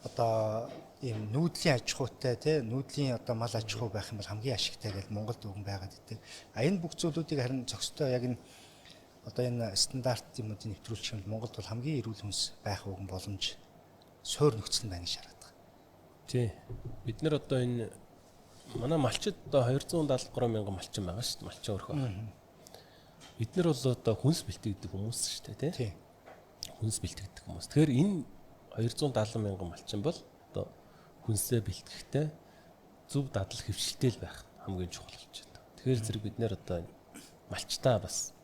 одоо ийм нүүдлийн аж ахуйтай тий нүүдлийн одоо мал аж ахуй байх юм бол хамгийн ашигтай гэж Монголд өгөн байгаад идэг. Энэ бүх зүйлүүдийг харин зохистой яг энэ одоо энэ стандарт юмнуудыг нэвтрүүлчих юм бол Монголд бол хамгийн эрүүл хүнс байх өгөн боломж суур нөхцөл байна гэж хараад байгаа. Тий. Бид нар одоо энэ манай малчид одоо 273 мянган малчин байгаа шүү дээ. Малчин өрхөө. Бид нар бол одоо хүнс бэлтгэдэг хүмүүс шүү дээ, тий. Хүнс бэлтгэдэг хүмүүс. Тэгэхээр энэ 270 мянган малчин бол одоо хүнсээ бэлтгэхдээ зөв дадал хөвчлөлтэй л байх хамгийн чухал болж байна. Тэгэхээр зэрэг бид нэр одоо малчтаа бас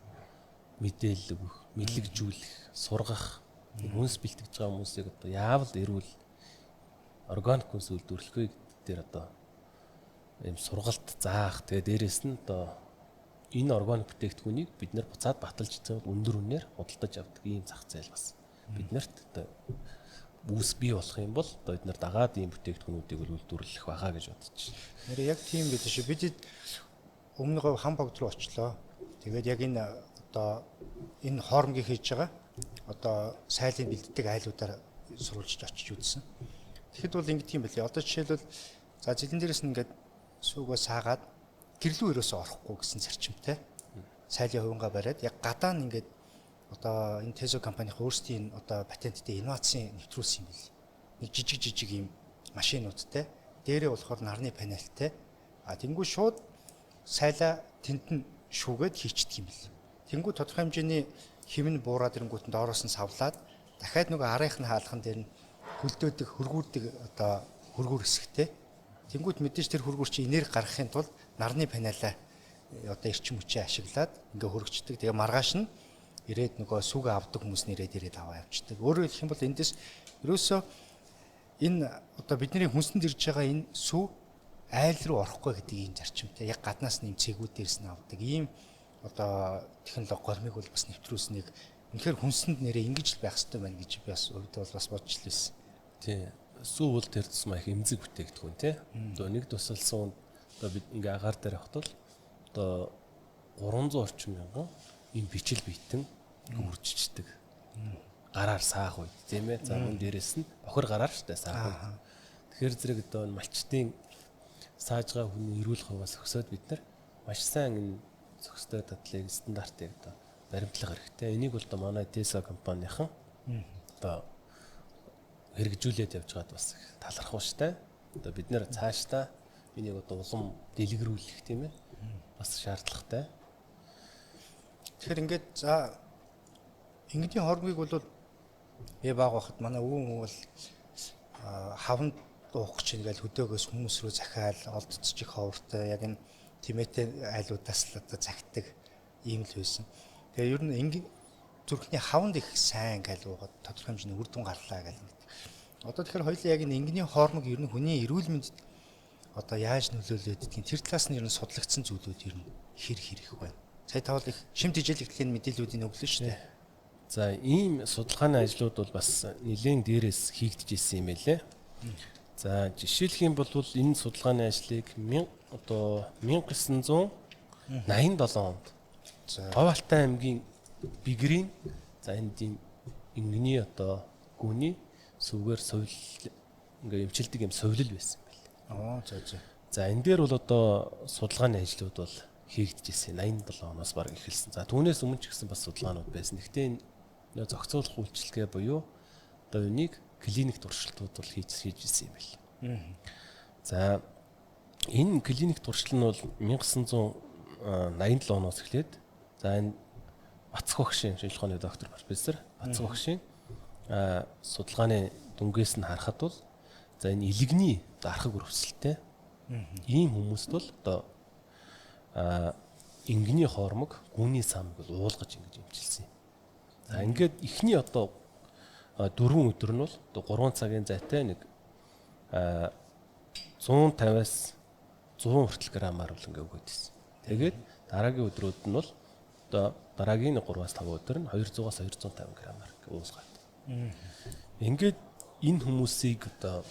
мэдээлэл өгөх, мэдлэгжүүлэх, сургах, хүнс бэлтгэж байгаа хүмүүсийг одоо яавал эрүүл органик хүнс үйлдвэрлэх вэ гэдэг дээр одоо ийм сургалт заах. Тэгээ дээрэс нь одоо энэ органик бүтээгдэхүүнийг бид нэр буцаад баталж цаад өндөр үнээр худалдаж авдаг ийм зах зээл бас биднэрт одоо үүс бий болох юм бол одоо бид нар дагаад ийм бүтээгдэхүүнүүдийг үйлдвэрлэх байгаа гэж бодож байна. Нэр яг тийм бид шүү. Бид өмнөгөө хам богд руу очлоо. Тэгээд яг энэ одоо энэ хоормгийг хийж байгаа одоо сайлын бэлддэг айлуудаар сурвалжиж очиж үзсэн. Тэгэхэд бол ингэдэг юм байлээ. Одоо жишээлбэл за жилэн дээрээс нь ингээд сүүгөө саагаад гэрлүү өрөөсөө орохгүй гэсэн зарчимтай. сайлын хувингаа бариад яг гадаа нь ингээд одоо энэ Tesla компанийн өөрсдийн одоо патенттэй инновацийн нэвтрүүлсэн юм бил. Нэг жижиг ийм машинуудтай. Дээрээ болохоор нарны панелтай. Тэнгүү шууд сайлаа тэнд нь шүүгээд хийчдэг юм бил. Тэнгүү тодорхой хэмжээний хэм нь буураад ирэнгүүт нь доороос нь савлаад дахиад нөгөө арынх нь хаалхан дээр нь хөлдөөдөг хөргүүрдэг одоо хөргүүр хэсэгтэй. Тэнгүүд мэдээж тэр хөргүүр чи энерги гаргахын тулд нарны панелаа одоо эрчим хүчээ ашиглаад ингээ хөргөчдөг. Тэгээ маргааш нь ирээд нөгөө сүгэ авдаг хүмүүс нэрээд ирээд аваа явчихдаг. Өөрөөр хэлэх юм бол эндээс ерөөсөө энэ одоо бидний хүнсэнд ирж байгаа энэ сүв айл руу орохгүй гэдэг ийм зарчимтай. Яг гаднаас нэм цэгүүд дээрс нь авдаг. Ийм одоо технологи гормыг бол бас нэвтрүүлсэнийг үнэхээр хүнсэнд нэрээ ингэж л байх хэрэгтэй байна гэж би бас өвдөө бол бас бодож л байсан. Тий. Сүү бол тэр тусмаа их эмзэг бүтээгдэхүүн тий. Одоо нэг тусалсан одоо бид ингээ агаар дээр явахтал одоо 300 орчим мянган ийм бичил биетэн үржиждэг. Гараар саах үед тийм ээ. За мөн дээрэс нь бохор гараар штэ саах үед. Тэгэхээр зэрэг одоо малчтын саажгаа хүний эрүүл хуваас өсөөд бид нар маш сайн энэ зохистой татлыг стандартыг одоо баримтлах хэрэгтэй. Энийг бол одоо манай Tesla компанийн одоо хэрэгжүүлээд явж байгаад бас их талархав штэ. Одоо бид нэр цаашдаа энийг одоо улам дэлгэрүүлэх тийм ээ. Бас шаардлагатай. Тэгэхээр ингээд за ингэдийн хормыг бол би баг байхад манай өвөн бол хавнд уух гэж ингээл хөдөөгөөс хүмүүс рүү захиал олдцож их ховортой яг энэ тимэтэ айлуудаас л одоо загтдаг ийм л байсан. Тэгээ ер нь ингийн зүрхний хавнд их сайн ингээл уугаад тодорхой хэмжээний үр дүн гарлаа гэл ингээд. Одоо тэгэхээр хоёулаа яг энэ ингийн хормог ер нь хүний эрүүл мэндэд одоо яаж нөлөөлөд гэдгийг тэр талаас нь ер нь судлагдсан зүйлүүд ер нь хэр их байна. Сая тавал их шимт хичээлэгдлийн мэдээллүүдийг өглөө шүү дээ. За ийм судалгааны ажлууд бол бас нэлээд дээрээс хийгдэж ирсэн юм байлээ. За жишээлх юм бол энэ судалгааны ажлыг 1987 онд Говьалтай аймгийн Бигрийн за энд ингийн одоо гүний сүгээр совил ингээ эмчилдэг юм совлил байсан байл. За энэ дээр бол одоо судалгааны ажлууд бол хийгдэж ирсэн 87 оноос баг эхэлсэн. За түүнээс өмнө ч гэсэн бас судалгаанууд байсан. Гэхдээ энэ зохицуулах үйлчилгээ буюу одоо энийг клиник туршилтууд бол хийж ирсэн юм байна. За энэ клиник туршилт нь бол 1987 оноос эхлээд за энэ Бацх багшийн шинжилгээ ухааны доктор профессор Бацх багшийн судалгааны дүнгээс нь харахад бол за энэ илэгний архаг өрөвсөлттэй ийм хүмүүст бол одоо ингийн хормог гүний самыг бол уулгаж ингэж эмчилсэн. За ингээд эхний одоо 4 өдөр нь бол одоо 3 цагийн зайтай нэг 150-аас 100 хүртэл граммаар бол ингээ өгöd байсан. Тэгээд дараагийн өдрүүд нь бол одоо дараагийн 3-аас 5 өдөр нь 200-аас 250 граммаар уусгаад. Ингээд энэ хүмүүсийг одоо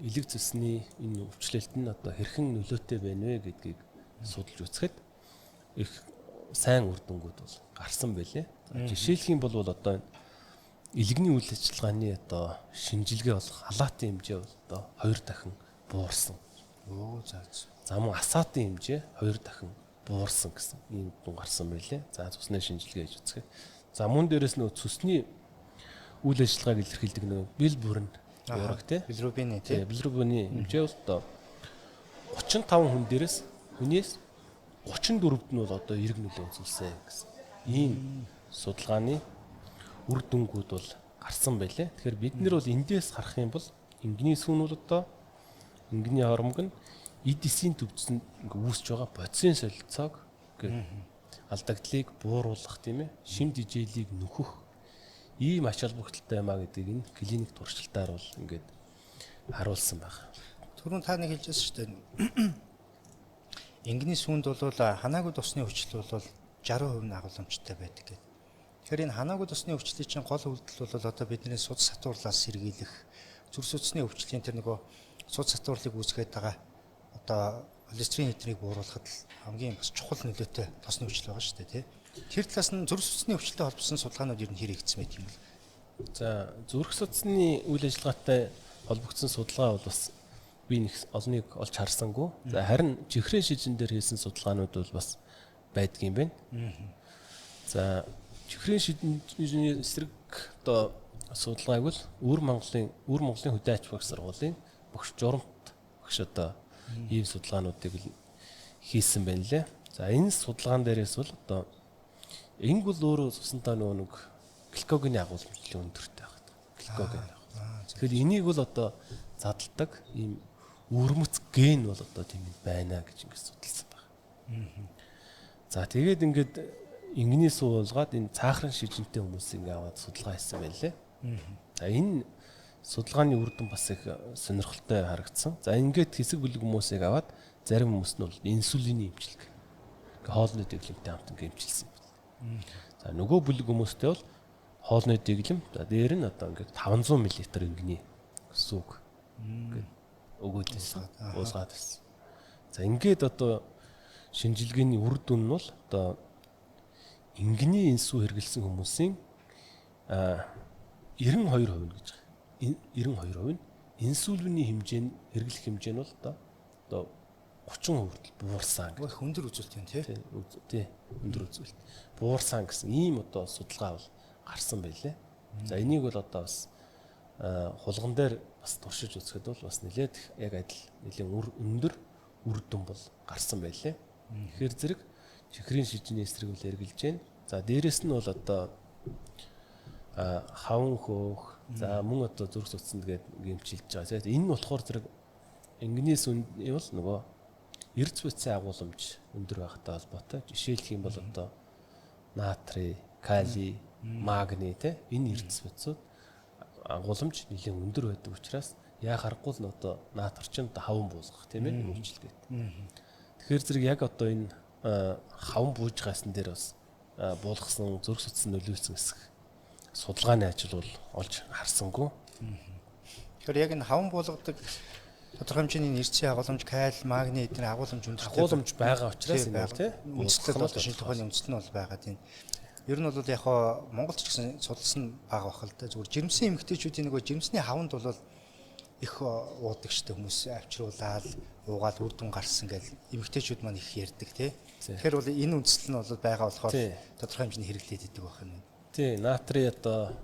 элэг цэсний энэ өвчлөлт нь одоо хэрхэн нөлөөтэй байна вэ гэдгийг судалж үзэхэд их сайн үр дүнгууд бол гарсан байлээ. Жишээлх юм бол одоо элэгний үйл ажиллагааны одоо шинжилгээ болох халаатын хэмжээ бол одоо 2 дахин буурсан. За мөн асаатын хэмжээ 2 дахин буурсан гэсэн ийм дүн гарсан байлээ. За цусны шинжилгээ хийж үзэхэд. За мөн дээрэс нөө цусны үйл ажиллагааг илэрхийлдэг нөө билбүрэн ураг тий. Билирубины тий. Билирубины хэмжээ бол одоо 35 хүн дээрээс хүнээс 34-д нь бол одоо эрг нөлөө үзүүлсэн гэсэн. Ийм судалгааны үр дүнгууд бол гарсан байлээ. Тэгэхээр бид нэр бол эндээс харах юм бол ингийн сүүн бол одоо ингийн хормог нь эдисийн төвчөнд үүсэж байгаа бодисын солилцоог алдагдлыг бууруулах тийм ээ шимт ижээлийг нөхөх ийм ач холбогдолтой юмаа гэдгийг энэ клиник туршилтаар бол ингээд харуулсан байна. Түрүүн та нэг хэлжсэн шүү дээ. Ингийн сүүнд бол ханаагүй тосны өвчтөл бол 60% агуулмжтай байдаг гэдэг. Тэгэхээр энэ ханаагүй тосны өвчтөлийн чинь гол үйлдэл бол одоо бидний судас сатуурлаас сэргийлэх зүрх судасны өвчтөлийн тэр нөгөө судас сатуурлыг үүсгээд байгаа одоо холестерин хэтрийг бууруулахад хамгийн бас чухал нөлөөтэй тосны өвчтөл байгаа шүү дээ тий. Тэр талаас нь зүрх судасны өвчтөлтэй холбосон судалгаанууд ер нь хэрэгжсэн байт юм л. За зүрх судасны үйл ажиллагаатай холбогдсон судалгаа бол бас би нэг олныг олж харсангүй. За харин чихрийн шижин дээр хийсэн судалгаанууд бол бас байдгийн байна. За чихрийн шижний эсрэг одоо судалгааг бол Өвөр Монголын хөдөө аж ахуйн сургуулийн багш журамт багш одоо ийм судалгаануудыг хийсэн байна лээ. За энэ судалгаан дээрээс бол одоо энг бол өөрөө цусантай нэг гликогийн агуулмж нэлээд өндөртэй байна. Гликоген. Тэгэхээр энийг бол одоо задалдаг ийм өвөрмөц ген бол одоо тийм байна гэж ингэж судалсан байна. За тэгээд ингээд ингэний суулгаад энэ цаахран шижинтэй хүмүүсийг аваад судалгаа хийсэн байна лээ. За энэ судалгааны үр дүн бас их сонирхолтой харагдсан. За ингээд хэсэг бүлэг хүмүүсийг аваад зарим хүмүүс нь бол инсулиний эмчилэг. Хоолны дэглэмтэй хамт эмчилсэн байна. За нөгөө бүлэг хүмүүстэй бол хоолны дэглэм. За дээр нь одоо ингээд 500 мл ингэний сүг ингээд өгөөд байсан. Уусгаад байсан. За ингээд одоо шинжилгээний үр дүн нь бол одоо ингэний инсу хэрэглэсэн хүмүүсийн 92% гэж байгаа. 92% нь инсулиний хэрэглэх хэмжээ нь бол одоо 30% хүртэл буурсан. Их өндөр үзүүлэлт юм тий. Тий, өндөр үзүүлэлт. Буурсан гэсэн ийм одоо судалгаа бол гарсан байлээ. За энийг бол одоо бас хулган дээр бас туршиж үзэхэд бол бас нэлээд яг адил нэлийн өндөр үр дүн бол гарсан байлээ. Тэгэхээр зэрэг чихрийн шижний эсрэг үл эргэлж байна. За дээрэс нь бол одоо хаван хөөх, за мөн одоо зүрх судаснд гээд гэмчилж байгаа. Энэ нь болохоор зэрэг ингэнээс үний бол нөгөө эрдэс бүтцийн агуулмж өндөр байхтай холбоотой. Жишээлх юм бол одоо натрий, калий, магний те энэ эрдэс бүтцүүд агуулмж нэлээд өндөр байдаг учраас яа харахгүй л одоо наатар чинь одоо хаван буулгах тийм ээ үйлчлэгээд. Тэгэхээр зэрэг яг одоо энэ хаван бууж гайсан дээр бас буулгасан зүрх судас нөлөөлсөн хэсэг судалгааны ажил бол олж харсангүй. Тэгэхээр яг энэ хаван буулгадаг тодорхой хэмжээний нэрцийн агуулмж, калий, магний эдгээр агуулмж өндөртэй агуулмж байгаа учраас энэ бол тийм үндэслэл бол шинэ тухайн үндэслэл нь бол байгаа тийм. Ер нь бол яг хоо Монголд ч гэсэн судалсан бага бах л да. Зүгээр жирэмсэн эмэгтэйчүүдийн нөгөө жирэмсний хаванд бол их уудаг штэ хүмүүс авчруулаад уугаад үр дүн гарсан гэж эмэгтэйчүүд маань их ярьдаг тий. Тэгэхээр бол энэ үндэслэл нь бол байгаа болохоор тодорхой хэмжээний хэрэглээд идэг байх юм. Тий, натрий одоо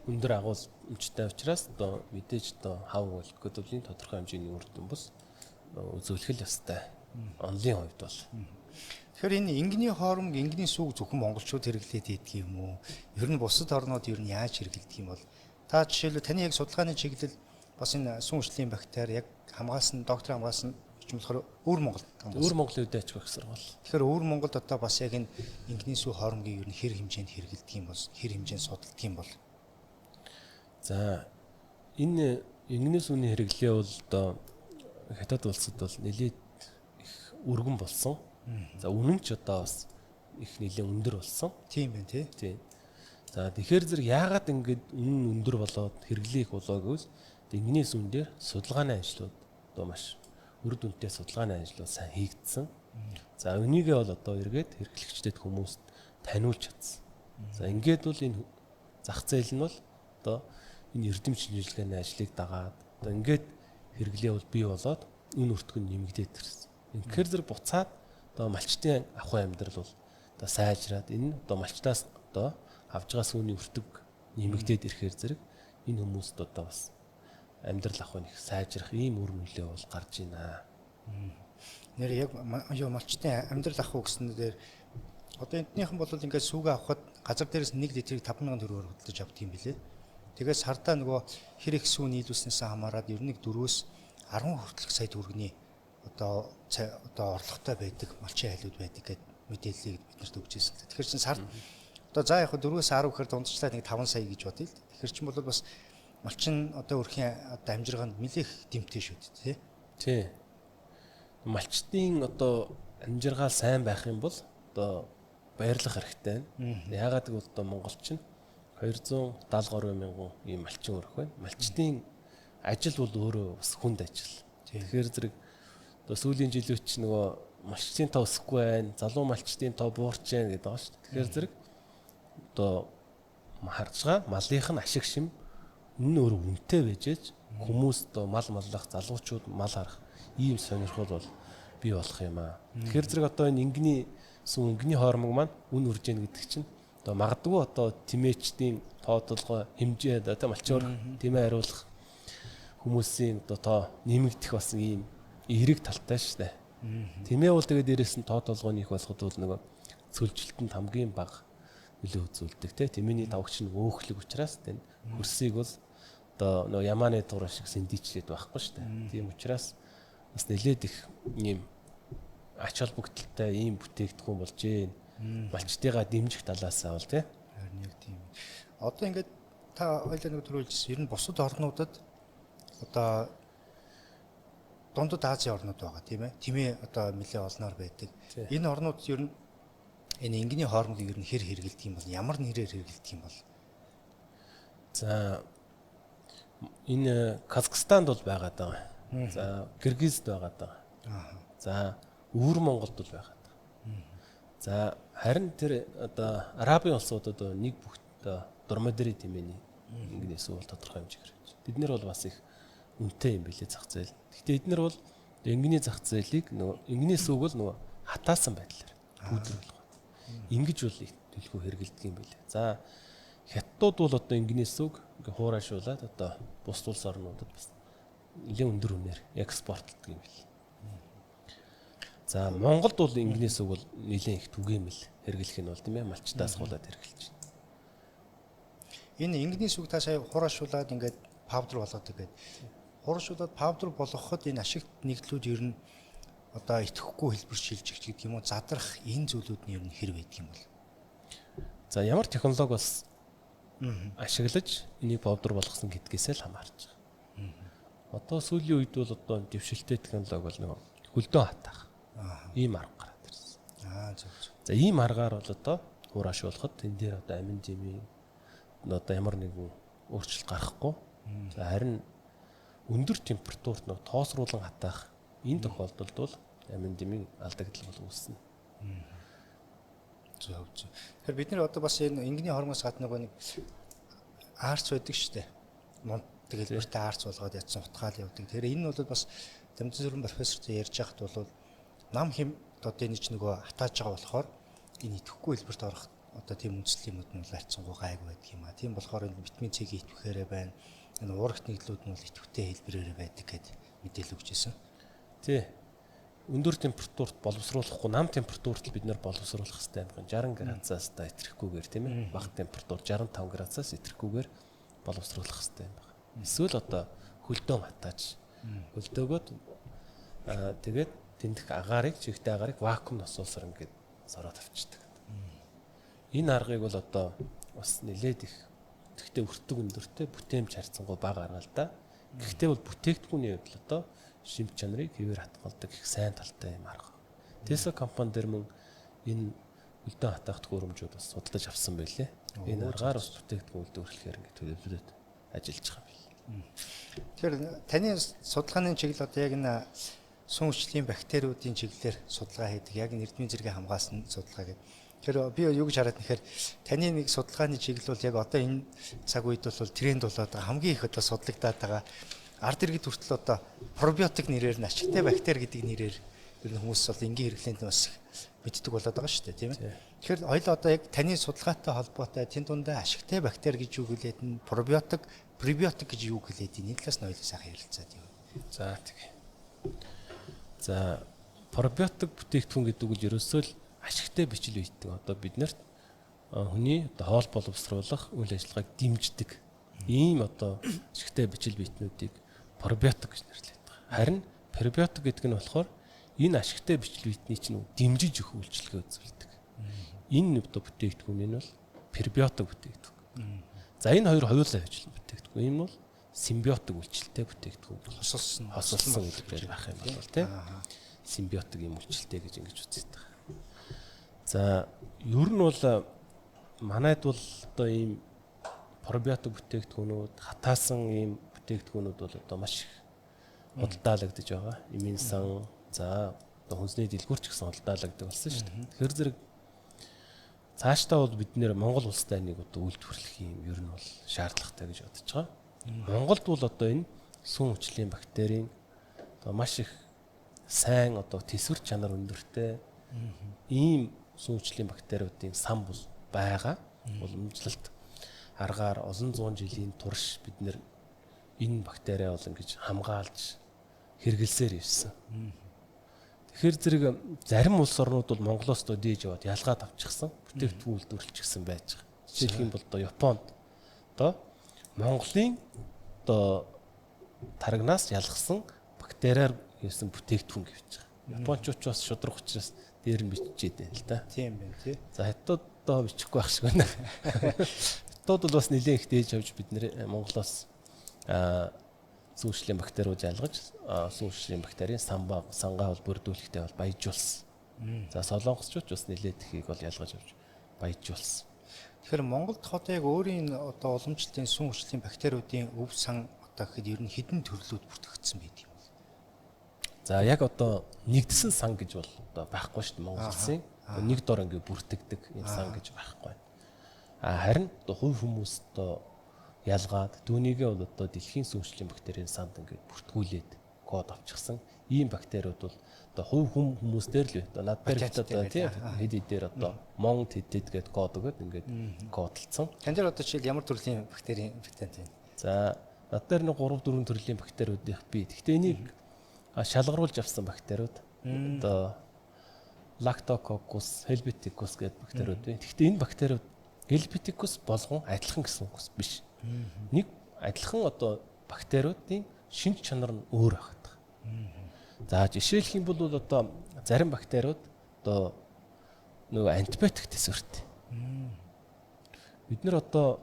өндөр агуулмжтай учраас одоо мэдээж одоо хаван алкоголийн тодорхой хэмжээний үр дүн бас үзүүлэх л ёстой. Онлын хувьд бол. Тэгэхээр энэ ингэний хоормог, ингэний сүг зөвхөн монголчууд хэрэглээд идэг юм уу? Ер нь бусад орнууд ер нь яаж хэрэглэдэг юм бол? Та жишээлбэл таны яг судалгааны чиглэл бас энэ сүн хүчлийн бактери яг хамгаалсан, доктор хамгаалсан юм болохоор Өвөр Монгол хамгаалсан. Өвөр Монголын хөдөө аж ахуйн сургууль. Тэгэхээр Өвөр Монголд одоо бас яг энэ ингэний сүг хоормгийн ер нь хэр хэмжээнд хэрэглэдэг юм бол, хэр хэмжээнд судалдаг юм бол? За энэ ингэний сүний хэрэглээ бол одоо хятад улсад бол нэлээд их өргөн болсон. За үнэн ч одоо бас их нэлээд өндөр болсон. Тийм байна тий. Тийм. За тэгэхээр зэрэг яагаад ингэж үнэн өндөр болоод хэрэглээ их болоо гэвэл ингэний сүн дээр судалгааны ажлууд одоо маш үр дүнтэй судалгааны ажлууд сайн хийгдсэн. За өнийгээ бол одоо эргээд хэрэглэгчдэд хүмүүст таниулж чадсан. За ингээд бол энэ зах зээл нь бол одоо энэ эрдэм шинжилгээний ажлыг дагаад одоо ингээд хэрэглээ бол бий болоод үн өртгөн нэмэгдээд ирсэн. Тэгэхээр зэрэг буцаад одоо малчтын ахуй амьдрал бол одоо сайжраад энэ одоо малчтаас одоо авж байгаа сүүний өртөг нэмэгдээд ирэхээр зэрэг энэ хүмүүст одоо бас амьдрал ахуй нэг сайжрах ийм үр нөлөө бол гарч байна. Нэр яг малчтын амьдрал ахуй гэсэн дээр одоо энтнийхэн бол ингээд сүгэ авахад газар дээрээс 1 литрийг 5,000 төгрөгөөр хөдөлж авдаг юм билээ. Тэгээс хардаа нөгөө хэр их сүү нийлүүлснээс хамаарад ер нь 4-өөс 10 хүртэлх сая төгрөгийн одоо орлоготой байдаг малчин айлууд байдаг гэд мэдээллийг бид нарт өгч ирсэн. Тэгэхээр чин сард одоо за яг 4-өөс 10 гэхээр дундчлаад нэг 5 сая гэж бодъё л. Тэгэхээр чин бол бас малчин одоо өрхийн одоо амжиргаанд нэлээх дэмтэй шүү дээ тий. Тий. Малчтын одоо амжиргаа сайн байх юм бол одоо баярлах хэрэгтэй байна. Яагаад гэвэл одоо монголчин 270 мянган ийм малчин өрөх байна. Малчтын ажил бол өөрөө бас хүнд ажил. Тэгэхээр зэрэг одоо сүүлийн жилүүд ч нөгөө малчтын тоо өсөхгүй байна. Залуу малчтын тоо буурч байна гэдэг байгаа шүү дээ. Тэгэхээр зэрэг одоо харж байгаа малынх нь ашиг шим энэ өөр үнэтэй байжээж хүмүүс одоо мал маллах залуучууд мал харах ийм сонирхол бол бий болох юм аа. Тэгэхээр зэрэг одоо энэ ингэний сүн өнгөний хормог маань үн үрж ийн гэдэг чинь одоо магадгүй одоо тэмээчдийн тооцоолгоо хэмжээ одоо малчуур тэмээ хариулах хүмүүсийн одоо тоо нэмэгдэх бас ийм эерэг талтай шүү дээ. Тэмээ бол тэгээд дээрээс нь тооцоолгооны их болоход бол нөгөө цөлжилтэнд хамгийн бага нөлөө үзүүлдэг те. Тэмээний давгч нь өөхлөг учраас тань хөрсийг бол одоо нөгөө ямааны туурай шиг сэндийчлээд байхгүй шүү дээ. Тийм учраас бас нэлээд их ийм ач холбогдолтой ийм бүтээгдэхүүн болж байна. Малчтайгаа дэмжих талаасаа бол тий. Харин яг тийм. Одоо ингээд та хоёлаа нэг төрүүлжсэн. Ер нь бусад орнуудад одоо дундад Азийн орнууд байгаа тийм ээ. Тэмээ одоо нэлээ олноор байдаг. Энэ орнууд ер нь энэ энгийн хоормыг ер нь хэр хэрэгэлдэг юм бол ямар нэрээр хэрэгэлдэг юм бол? За энэ Казахстанд бол байгаад байгаа. За Кыргызд байгаад байгаа. За Өвөр Монголд бол байгаад байгаа. За харин тэр одоо Арабын улсуудад нэг бүх дормодери тэмээний ингэнээс бол тодорхой хэмжээгээр байна. Бид нэр бол бас их үнэтэй юм билээ зах зээл. Гэхдээ эднэр бол энгэний зах зээлийг нөгөө энгнээс үг бол нөгөө хатаасан байдлаар пүүдэр болгоо. Ингиж бол төлхөө хэрэгэлдэг юм билээ. За хятадууд бол одоо энгнээс үг ингээ хуурайшуулаад одоо бус улс орнуудад бас нэлээд өндөр үнээр экспортлдог юм билээ. За Монголд бол энгнээс үг бол нэлээд их түгээмэл хэрэглэх нь бол тийм ээ малчтаас хуулаад хэрэглэж байна. Энэ энгийн сүг та сая хуурайшуулаад ингээд паудер болгоод ингээд хуурайшуулаад паудер болгоход энэ ашигт нэгдлүүд ер нь одоо итгэхгүй хэлбэр шилжих гэдэг юм уу задрах энэ зүйлүүд нь ер нь хэр байдаг юм бол? За ямар технологи бас ашиглаж энийг паудер болгосон гэдгээс л хамаарч байгаа. Одоо сүүлийн үед бол одоо дэвшилтэй технологи бол нэг хөлдөө хатаах. Ийм арга гараад ирсэн. Зөв. За ийм аргаар бол одоо хуурайшуулахад энэ дээр одоо амин жимийн одоо ямар нэгэн өөрчлөлт гарахгүй. За харин өндөр температурт нэг тоосруулан хатаах энэ тохиолдолд бол амин жимийн алдагдал бол үүснэ. Зөв. Тэгэхээр бид нэр одоо бас энэ энгийн хормоноос гадна нэг аарц байдаг шүү дээ. Мунт хэлбэртэй аарц болгоод ядсан утгаал явдаг. Тэгэхээр энэ бол бас Дамжин профессортой ярьж байхад бол нам хэм одоо энэ ч нөгөө хатааж байгаа болохоор энэ идэхгүй хэлбэрт орох одоо тийм үндэслэл юмуд нь хайрцангуй гайг байдаг юм а. Тийм болохоор энэ витамин C-ийг идэвхээрээ байна. Энэ уурах нэгдлүүд нь бол идэвхтэй хэлбэрээр байдаг гэд мэдээлэл өгч ирсэн. Тий. Өндөр температурт боловсруулахгүй нам температурт бид нэр боловсруулах хэрэгтэй юм. 60 градусаас та итрэхгүйгээр тийм ээ. Бага температур 65 градусаас итрэхгүйгээр боловсруулах хэрэгтэй юм байна. Эсвэл одоо хөлдөө хатааж хөлдөөгөөд тэгээд тэндх агаарыг чихтэй агаарыг вакуумд осуулсаар ингээд сороод авчдаг. Энэ аргыг бол одоо бас нэлээд их тэгтээ өртөг өндөртэй бүтээмж харьцангуй бага арга л да. Гэхдээ бол бүтээгдэхүүний хувьд л одоо шимт чанарыг хэвээр хатгалдаг их сайн талтай юм арга. Tesla компани дээр мөн энэ хөлдөө хатаах төхөөрөмжүүд бас судалж авсан байлээ. Энэ аргаар бас бүтээгдэхүүн үйлдвэрлэхээр ингээд төлөвлөлөд ажиллаж байгаа юм. Тэгэхээр таны судалгааны чиглэл одоо яг энэ сүн хүчлийн бактериудын чиглэлээр судалгаа хийдэг. Яг эрдмийн зэргийн хамгаалсан судалгаа гэдэг. Тэгэхээр би юу гэж хараад нэхэр таны нэг судалгааны чиглэл бол яг одоо энэ цаг үед бол тренд болоод байгаа хамгийн их одоо судлагдаад байгаа ард иргэд хүртэл одоо пробиотик нэрээр нь ашигтай бактери гэдэг нэрээр ер нь хүмүүс бол энгийн хэрэглээнд бас мэддэг болоод байгаа шүү дээ тийм ээ. Тэгэхээр хоёул одоо яг таны судалгаатай холбоотой тэн дундаа ашигтай бактери гэж юу хэлээд нь пробиотик, пребиотик гэж юу хэлээд энэ талаас нь хоёул сайхан ярилцаад юм. За тэгээ. За пробиотик бүтээгдэхүүн гэдэг үг ерөөсөө л ашигтай бичил үйдэг. Одоо биднэрт хүний хоол боловсруулах үйл ажиллагааг дэмждэг ийм одоо ашигтай бичил биетнүүдийг пробиотик гэж нэрлэдэг. Харин пребиотик гэдэг нь болохоор энэ ашигтай бичил биетний чинь дэмжиж өгөх үйлчилгээ үзүүлдэг. Энэ одоо бүтээгдэхүүн нь бол пребиотик бүтээгдэхүүн. За энэ хоёр хоёулаа ажиллах бүтээгдэхүүн. Энэ бол симбиотик үйлчилтэй бүтээгдэхүүн. Хосолсон хэлбэрээр байх юм бол тийм. Симбиотик юм үйлчилтэй гэж ингэж үздэг. За ер нь бол манайд бол одоо ийм пробиотик бүтээгдэхүүнүүд хатаасан ийм бүтээгдэхүүнүүд бол одоо маш их худалдаалагдаж байгаа. Эмийн сан за одоо хүнсний дэлгүүрч гэсэн худалдаалагддаг болсон шүү дээ. Тэгэхээр зэрэг цаашдаа бол бид нэр Монгол улс тайныг одоо үйлдвэрлэх юм ер нь бол шаардлагатай гэж бодож байгаа. Монголд бол одоо энэ сүн хүчлийн бактерийн одоо маш их сайн одоо тэсвэр чанар өндөртэй ийм сүүнчлийн бактериудын сан бол байгаа. Уламжлалт аргаар олон зуун жилийн турш бид нэр энэ бактериа бол ингэж хамгаалж хэрэгэлсээр ирсэн. Тэгэхээр зэрэг зарим улс орнууд бол Монголоос доо дээж яваад ялгаад авчихсан бүтээгдэхүүн үйлдвэрлэчихсэн байж байгаа. Жишээлх юм бол одоо Японд одоо Монголын одоо тарагнаас ялгсан бактериар хийсэн бүтээгдэхүүн гэж байгаа. Япончууд ч бас шудраг учраас дээр нь бичиж дээ л да. Тийм байна тий. За хятад доо бичихгүй байх шиг байна. Хятад бол бас нэлээд их дээж авч бид нэр Монголоос сүүнчлийн бактериуд ялгаж сүүнчлийн бактерийн сангаа бол бүрдүүлэхтэй бол баяжуулсан. За солонгосчууд бас нэлээд ихийг бол ялгаж авч баяжуулсан. Тэгэхээр Монголд одоо яг өөрийн одоо уламжлалтын сүн хүчлийн бактериудын өв сан одоо гэхэд ер нь хэдэн төрлүүд бүртгэгдсэн байдаг юм бол. За яг одоо нэгдсэн сан гэж бол одоо байхгүй шүү дээ Монгол улсын. Нэг дор ингээ бүртгэдэг энэ сан гэж байхгүй. Харин одоо хувь хүмүүс одоо ялгаад түүнийгээ бол одоо дэлхийн сүнчлийн бактерийн санд ингээд бүртгүүлээд код авчихсан. Ийм бактериуд бол одоо хувь хүмүүс дээр л одоо над дээр одоо тийм хэд дээр одоо Монгол хэдэд гээд код өгöd ингээд кодлцсон. Тань дээр одоо жишээл ямар төрлийн бактерийн патент байна? За над дээр нэг 3-4 төрлийн бактериуд их бий. Гэхдээ энийг шалгаруулж авсан бактериуд одоо Lactococcus, Helveticus гэдэг бактериуд бий. Гэхдээ энэ бактериуд Helveticus болгон адилхан гэсэн үг биш. Нэг адилхан одоо бактериудын шинж чанар нь өөр байгаа. За жишээлх юм бол одоо зарим бактериуд одоо нөгөө антибиотик төсвөртэй. Бид нэр одоо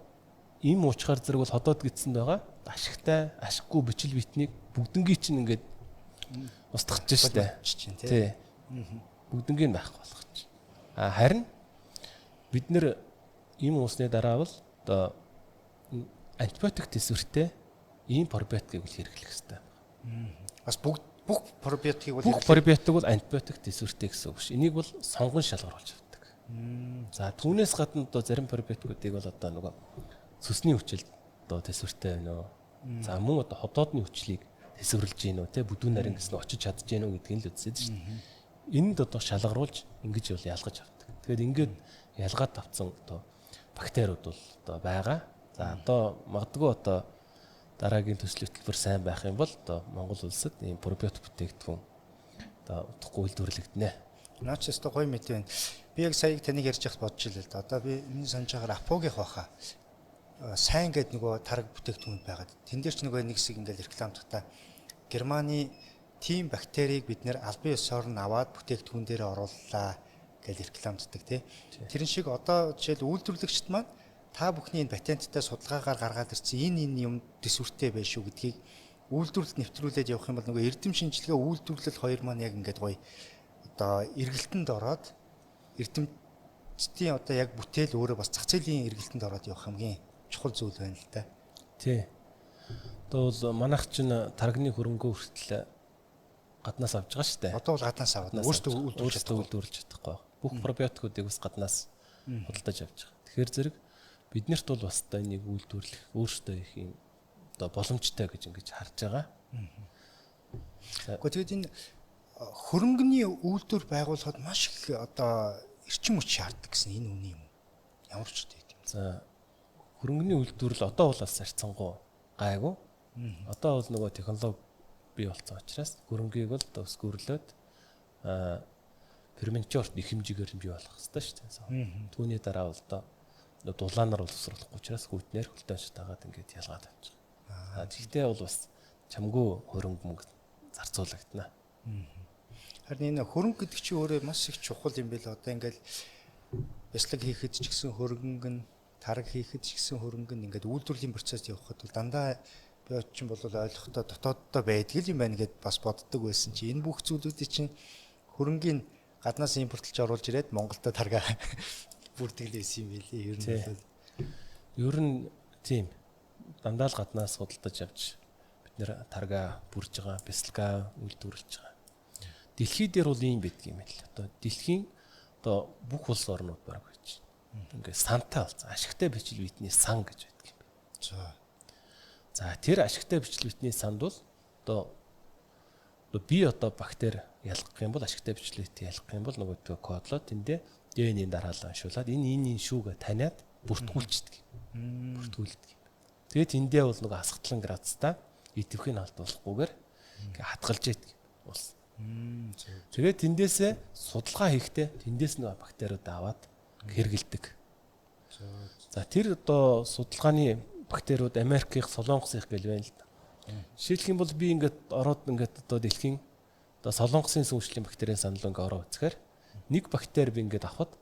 ийм уучгаар зэрэг бол ходоод гидсэн байгаа. Ашигтай, ашиггүй бичил битнийг бүгднгийн чинь ингээд устгах чинь шүү дээ. Тий. Бүгднгийн байхгүй болгоч. Харин бид нэр ийм уусны дараа бол одоо антибиотик төсвөртэй ийм пробиотикийг хэрэглэх хэрэгтэй. Бас бүх пробиотикийг бүх пробиотик бол антибиотик төсвөртэй гэсэн үг ш. Энийг бол сонгон шалгаруулж авдаг. За түүнээс гадна одоо зарим пробиотикуудыг бол одоо нөгөө сүсний хүчил одоо төсвөртэй байна уу? За мөн одоо ходоодны хүчлийг төсвөрлж гин үү те бүдүүн нарийн гэсэн очиж чадж гин үү гэдгийг л үзээд ш. Энд одоо шалгаруулж ингэж бол ялгаж авдаг. Тэгэхээр ингээд ялгаад авсан одоо бактериуд бол одоо байгаа. За одоо магадгүй одоо дараагийн төслийн хөтөлбөр сайн байх юм бол одоо Монгол улсад ийм пробиотик бүтээгдэхүүн одоо утгагүй үйлдвэрлэгдэнэ. Наач өстө гоё мэт байна. Би яг сая таныг ярьж байхад бодож илээ л да. Одоо би миний санаж байгаагаар Апогийнх баха. Сайн гэдэг нөгөө тараг бүтээгдэхүүн байгаад. Тэн дээр ч нөгөө нэг хэсэг ингээл рекламдахтаа Германы тийм бактерийг бид нэр албан ёсоор нь аваад бүтээгдэхүүн дээр орууллаа гэж рекламддаг тий. Тэрэн шиг одоо жишээл үйлдвэрлэгчд маань та бүхний энэ патенттай судалгаагаар гаргаад ирсэн энэ юм төсвөртэй байх шүү гэдгийг үйлдвэрлэлд нэвтрүүлээд явах юм бол нөгөө эрдэм шинжилгээ үйлдвэрлэл хоёр маань яг ингээд гоё одоо эргэлтэнд ороод эрдэмтдийн одоо яг бүтээл өөрөө бас зах зээлийн эргэлтэнд ороод явах хамгийн чухал зүйл байна л да. Тий. Одоо бол манайх чинь таргны хөрөнгөө хүртэл гаднаас авч байгаа шүү дээ. Одоо бол гаднаас аваад өөрсдөө үйлдвэрлэж чадахгүй. Бүх пробиотикуудыг бас гаднаас худалдаж авч байгаа. Тэгэхээр зэрэг биднэрт бол бас та энийг үйлдвэрлэх өөрсдөө их юм одоо боломжтой гэж ингэж харж байгаа. Гэхдээ тэгээд энэ хөрөнгөний үйлдвэр байгуулахад маш их одоо эрчим хүч шаарддаг гэсэн энэ үний юм. Ямар ч үгүй юм. За хөрөнгөний үйлдвэрлэл одоо бол бас арцсангуу гайгүй. Одоо бол нөгөө технологи бий болсон учраас хөрөнгийг бол одоо өсгөрлөөд ферментчорт их хэмжээгээр бий болох хэрэгтэй шүү дээ. Түүний дараа бол одоо дулаанаар бол усруулахгүй учраас хүйтнээр хөлтөөж тагаад ингээд ялгаад авчих. Тэгтээ бол бас чамгүй хөрөнгө мөнгө зарцуулагдана. Харин энэ хөрөнгө гэдэг чинь өөрөө маш их чухал юм байл. Одоо ингээд бяцлаг хийхэд ч гэсэн хөрөнгө нь, тараг хийхэд ч гэсэн хөрөнгө нь ингээд үйлдвэрлэлийн процесс явахад бол дандаа би очин бол ойлгохдоо дотооддоо байдаг юм байна гэд бас боддог байсан чи энэ бүх зүйлүүдийг чинь хөрөнгийн гаднаас импортлж оруулж ирээд Монголда тарга бүртгэлээсэн юм билий ер нь бол. Ер нь тийм дандаа л гаднаас худалдаж авч бид нэр тарга бүрж байгаа, бяцлага үйлдвэрлэж байгаа. Дэлхий дээр бол ийм байдаг юм л. Одоо дэлхийн одоо бүх улс орнууд баг байж. Ингээд сантай болсон. Ашигтай бичил битний сан гэж байдаг юм байна. За тэр ашигтай бичил битний санд бол одоо би одоо бактери ялгах юм бол ашигтай бичил битийг ялгах юм бол нөгөө кодлоо тэндээ ДНХ-ийн дараалал уншуулад энэ шүүгээ таниад бүртгүүлчихдэг. Бүртгүүлдэг. Тэгээд эндээ бол нөгөө хасгатлан градустай идэвхийг алдуулахгүйгээр ингээ хатгалж яадаг улс. Тэгээд тэндээсээ судалгаа хийхдээ тэндээс нөгөө бактериуд аваад хэргэлдэг. За тэр одоо судалгааны бактериуд Америкийн солонгосынх гэл байна л да. Жишээлх юм бол би ингээд ороод ингээд одоо дэлхийн одоо солонгосын сүүжлийн бактерийн санал ингээ ороо үзэхээр нэг бактери би ингээд авахад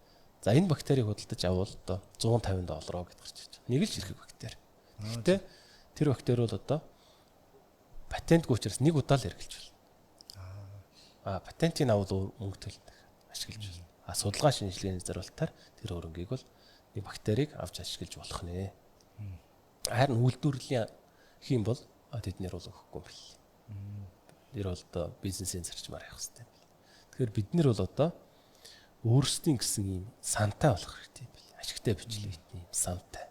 за энэ бактерийг худалдаж авал одоо $150 гэд гарч иж байгаа. Нэг л жирхэг бактери. Гэтэ тэр бактери бол одоо патентгүй учраас нэг удаа л эргэлж байна. Патентийг авал мөнгө төлдөг ашиглаж байна. Судалгаа шинжилгээний зорилтоор тэр хөрөнгийг бол нэг бактерийг авч ашиглаж болох нэ. Харин үйлдвэрлэлийн хийм бол тэднэр бол өгөхгүй юм бэл. Тэр бол одоо бизнесийн зарчмаар явах хэрэгтэй. Тэгэхээр бид нар бол одоо өөрсдийн гэсэн ийм сантай болох хэрэгтэй юм бэл. Ашигтай бичлэгтний ийм сантай.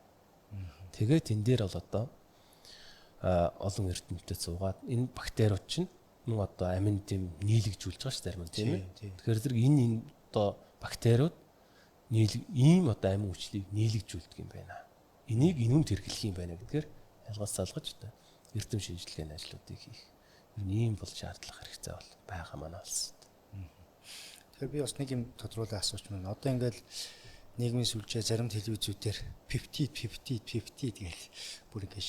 Тэгээд энэ дээр бол одоо олон эрдэмтэд суугаад энэ бактериуд чинь нүү одоо амин дэм нийлэгжүүлж байгаа ш зарим нь тийм ээ. Тэгэхээр зэрэг энэ одоо бактериуд ийм одоо амин хүчлийг нийлэгжүүлдэг юм байна. Энийг инүүнд хэрэглэх юм байна гэдгээр ялгаас салгаж одоо эрдэм шинжилгээний ажлуудыг хийх. Ийм бол шаардлага хэрэгтэй бол байгаа манай улсад. Тэгэхээр би бас нэг юм тодруулаад асууч байна. Одоо ингээл нийгмийн сүлжээ зарим телевизүүдээр 50 гэж бүр ингэж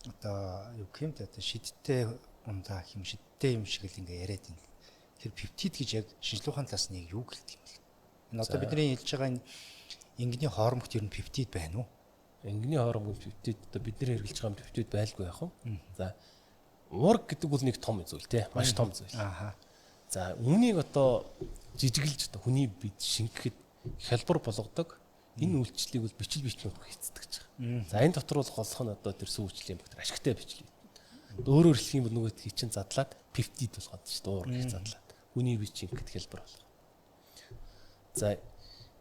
одоо юу гэх юм те одоо шидтэй ундаа хэм шидтэй юм шиг л ингээ яриад байна. Тэр 50 гэж яг шинжилгээ ухааны талаас нь юу гэлдэг юм бэ? Энэ одоо бидний хэлж байгаа энэ ингэний хоормогт ер нь 50 байна уу? Ингэний хоормогт 50 одоо бидний хэрэглэж байгаа 50 байлгүй яах вэ? За уург гэдэг бол нэг том зүйл те маш том зүйл. За үүнийг одоо жижиглж одоо хүний бид шингэхэд хялбар болгодог энэ үйлчлэлийг бол бичил бичнүүд хийцдэг гэж байгаа. За энэ дотор бол голох нь одоо тэр сүүжлийн бактери ашигтай бичил. Өөрөөр хэлэх юм бол нөгөө хийчин задлаад 50 болгоод шүү дээ уур гэх задлаад. Хүний бич шингэхэд хялбар болгох. За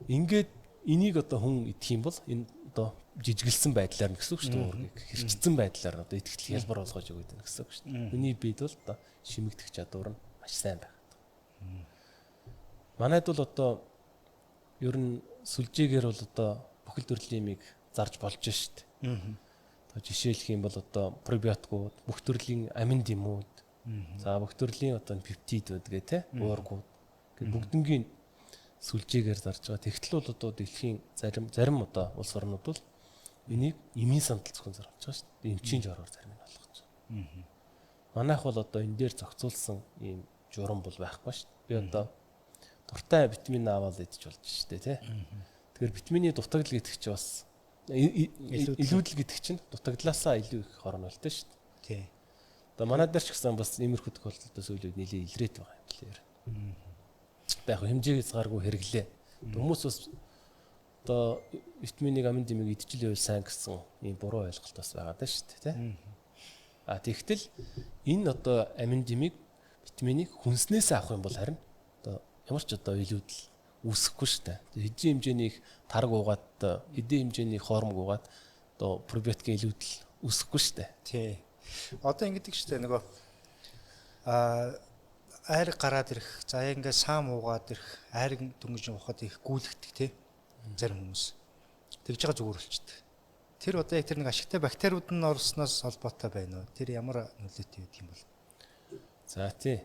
ингээд энийг одоо хүн идэх юм бол энэ одоо жижиглсэн байдлаар нь гэсэн үг шүү дээ уур гэх хэрчсэн байдлаар нь одоо идэвхтэй хялбар болгож өгöd байна гэсэн үг шүү дээ. Хүний бид бол одоо шимэгдэх чадвар нь маш сайн байна. Манайд бол одоо ер нь сүлжээгээр бол одоо бүхэл төрлийн юмыг зарж болж штт. Одоо жишээлх юм бол одоо пробиотикууд, бүх төрлийн амин дэмүүд, за бүх төрлийн одоо пептидүүд гэх те уургууд гэх бүгднгийн сүлжээгээр зарж байгаа. Тэгтэл бол одоо дэлхийн зарим одоо улс орнууд бол энийг эмийн сандал зөвхөн зарж байгаа штт. Эмчийн жороор зарим нь болгож байгаа. Манайх бол одоо энэ дээр зохицуулсан ийм журам бол байхгүй штт. Би одоо дуртай витамин аваад идэж болж штэ тий. Тэгэхээр витамины дутагдал гэдэг чинь бас илүүдэл гэдэг чинь дутагдлаасаа илүү их хорно л дээ штэ. Тий. Одоо манай дээр ч гэсэн бас иймэрхүү тохиолдолд сүүлийн үед нэлээд илрээд байгаа юм билээ. Яг хэмжээгээс гаргүй хэрэглээ. Хүмүүс бас одоо витаминыг амин дэмийг идчихэл байвал сайн гэсэн ийм буруу ойлголт бас байгаа даа штэ тий. Тэгтэл энэ одоо амин дэмийг витаминыг хүнснээс авах юм бол харин одоо ямар ч одоо илүүдэл үүсэхгүй шүү дээ. Хэдийн хэмжээний тарг уугаад хэдийн хэмжээний хоормог уугаад одоо пробиотикийн илүүдэл үүсэхгүй шүү дээ. Тий. Одоо ингэдэг шүү дээ нөгөө айр гараад ирэх, за ингээ саам уугаад ирэх, айрыг дөнгөж ухаад их гүйлгдэг тий. Зарим хүмүүс тэгж байгаа зүгээр болчихдээ. Тэр одоо яг тэр нэг ашигтай бактериуд нь орсноос холбоотой байна уу? Тэр ямар нөлөөтэй байдаг юм бол? За тий.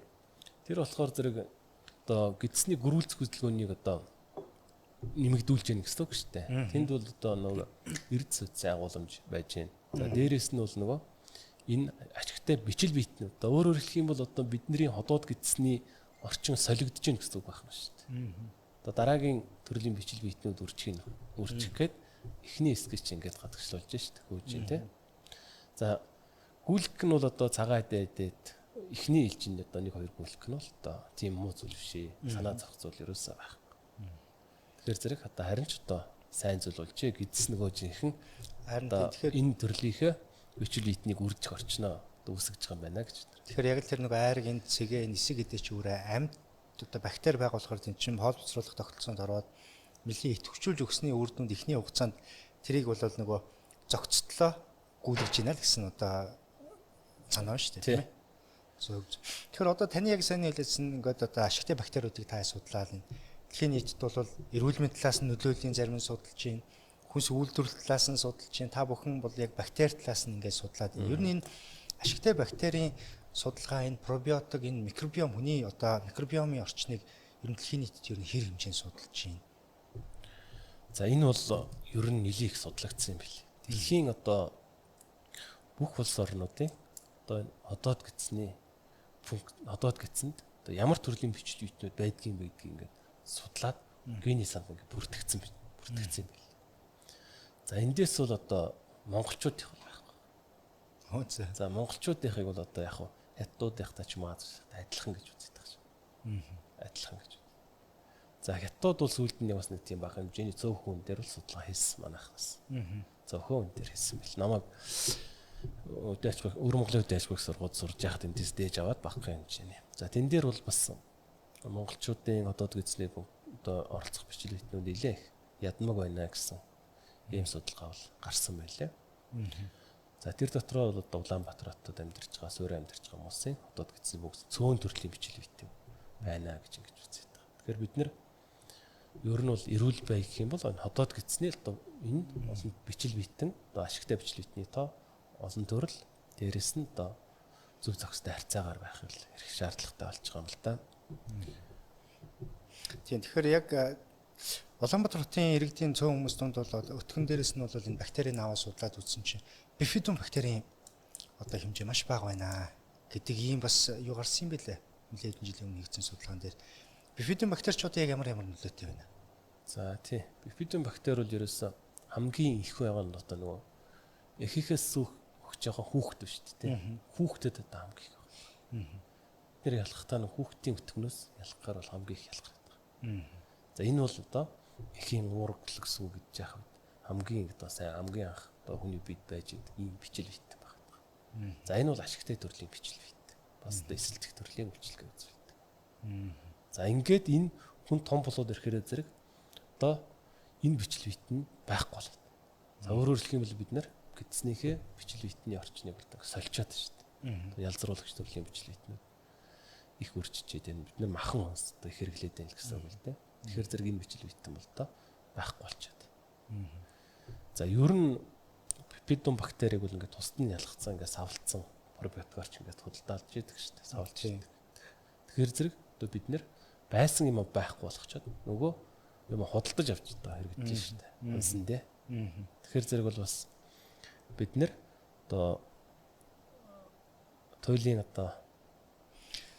Тэр болохоор зэрэг одоо гидсний гөрүүлц хөдөлгөөнийг одоо нэмэгдүүлж яах гэсэн үг шүү дээ. Тэнд бол одоо нөгөө эрдэс үтсийн агуулмж байж байна. За дээрэс нь бол нөгөө энэ ашигтай бичил биетнүүд. Одоо өөрөөр хэлэх юм бол одоо бидний ходоод гидсний орчин солигдож байна гэсэн үг байна шүү дээ. Одоо дараагийн төрлийн бичил биетнүүд үржих гээд эхний хэсгийг чинь ингээд гадагшлуулж шүү дээ. Хөөж чинь тий. За гүйлг нь бол одоо цагаан дээдэд эхний ээлжинд одоо 1-2 гүйлэх нь бол одоо тийм муу зүйл биш ээ. Санаа зовх зүйл ерөөсөө байхгүй. Тэгэхээр зэрэг одоо харин ч одоо сайн зүйл болжээ. Гидс нөгөө жинхэнэ харин тэгэхээр энэ төрлийнхээ бичил биетнийг үржих орчноо үүсгэж байгаа юм байна гэж. Тэгэхээр яг л тэр нөгөө айрыг энэ цэгээ нисэг гэдэг чи өөрөө амьд одоо бактери байгуулахаар тийм чинь хоол цэцруулах тогтолцоонд ороод нэлийн идэвхжүүлж өгсөний үр дүнд эхний хугацаанд тэрийг бол нөгөө зохицтлоо гүйлгэж ийна л гэсэн одоо санаа шүү дээ тийм ээ. Тэгэхээр одоо таны яг сайн хэлсэн ингээд одоо ашигтай бактериудыг та судлаад дэлхийн нийтэд бол эрүүл мэндийн талаас нь нөлөөллийн зарим нь судалж байна. Хүнс үйлдвэрлэл талаас нь судалж байна. Та бүхэн бол яг бактери талаас нь ингээд судлаад байна. Ер нь энэ ашигтай бактерийн судалгаа, энэ пробиотик, энэ микробиом хүний одоо микробиомын орчныг ер нь дэлхийн нийтэд ер нь хэр хэмжээнд судалж байна. За энэ бол ер нь нэлээд их судлагдсан юм билээ. Дэлхийн одоо бүх улс орнуудын одоо одоод гидсэнд одоо ямар төрлийн бичил биетнүүд байдгийг ингээд судлаад гений санал ингээд бүртгэгдсэн юм билээ. За эндээс бол одоо монголчуудын байхгүй. За монголчуудынхыг бол одоо яг хятадуудынхтай ч юм уу адилхан гэж үздэг байна. Адилхан гэж. За хятад бол сүүлд нь бас нэг тийм бага хэмжээний цөөхөн хүн дээр бол судалгаа хийсэн манайхаас. Цөөхөн хүн дээр хийсэн бэл. Намайг Өвөр Монголын дэжбэг сургууль сурж яхад эндээс дээж аваад багах хэмжээний. За тэн дээр бол бас монголчуудын одоод гизлийг одоо оролцох бичил битнүүд нэлээ их ядмаг байна гэсэн ийм судалгаа бол гарсан байлээ. За тэр дотроо бол одоо Улаанбаатар хотод амьдарч байгаа, Суурь амьдарч байгаа хүмүүсийн одоод гизний бүгд цөөн төрлийн бичил бит байна гэж ингэж үзээд байгаа. Тэгэхээр бид нэр ер нь бол эрүүл бай гэх юм бол одоод гизний одоо энэ олон бичил битэн одоо ашигтай бичил битний тоо олон төрөл дээрэс нь одоо зөв зохистой харьцаагаар байх хэрэг шаардлагатай болж байгаа юм л да. Тийм тэгэхээр яг Улаанбаатар хотын иргэдийн цөөн хүмүүс донд бол өтгөн дээрээс нь бол энэ бактерийн аваа судлаад үзсэн чинь бифидум бактерийн одоо хэмжээ маш бага байна гэдэг ийм бас юу гарсан юм бэлээ. Нэлээд жилийн өмнө хийгдсэн судалгаан дээр бифидум бактеричууд яг ямар нөлөөтэй байна. За тий. Бифидум бактери бол ерөөсөө хамгийн их байгаа нь одоо нөгөө эхийнхээс сүүх өгч байгаа хүүхэд биш тий. Хүүхдэд одоо хамгийн их байна. Тэр ялхахтаа нэг хүүхдийн өтгнөөс ялхахаар бол хамгийн их ялгардаг. За энэ бол одоо эхийн уургал гэсэн үг гэж яах вэ? Хамгийн одоо сайн хамгийн анх одоо хүний бид байж ийм бичил бит байна. За энэ бол ашигтай төрлийн бичил бит. Бас одоо эсэлтэх төрлийн үйлчлэг үзүүлдэг. За ингээд энэ хүн том болоод ирэхээр зэрэг одоо энэ бичил бит нь байхгүй болоод. За өөрөөр хэлэх юм бол бид нар гидснийхээ бичил битний орчныг бол сольчоод шүү дээ. Ялзруулагч төрлийн бичил битнүүд их өрчижээд байна. Бид нар махан онс одоо их хэрэглээд байна гэсэн үг л дээ. Тэгэхээр зэрэг энэ бичил битэн бол одоо байхгүй болчиход. За ер нь бифидум бактерийг бол ингээд тусад нь ялгцсан ингээд савлцсан пробиотикаарч ингээд худалдаалж идэг шүү дээ. Савлж идэг. Тэгэхээр зэрэг одоо бид нэр байсан юм байхгүй болгочоод нөгөө юм худалдаж авч байгаа хэрэгжиж шүү дээ. Үнсэн дээ. Тэгэхээр зэрэг бол бас бид нэр одоо туйлын одоо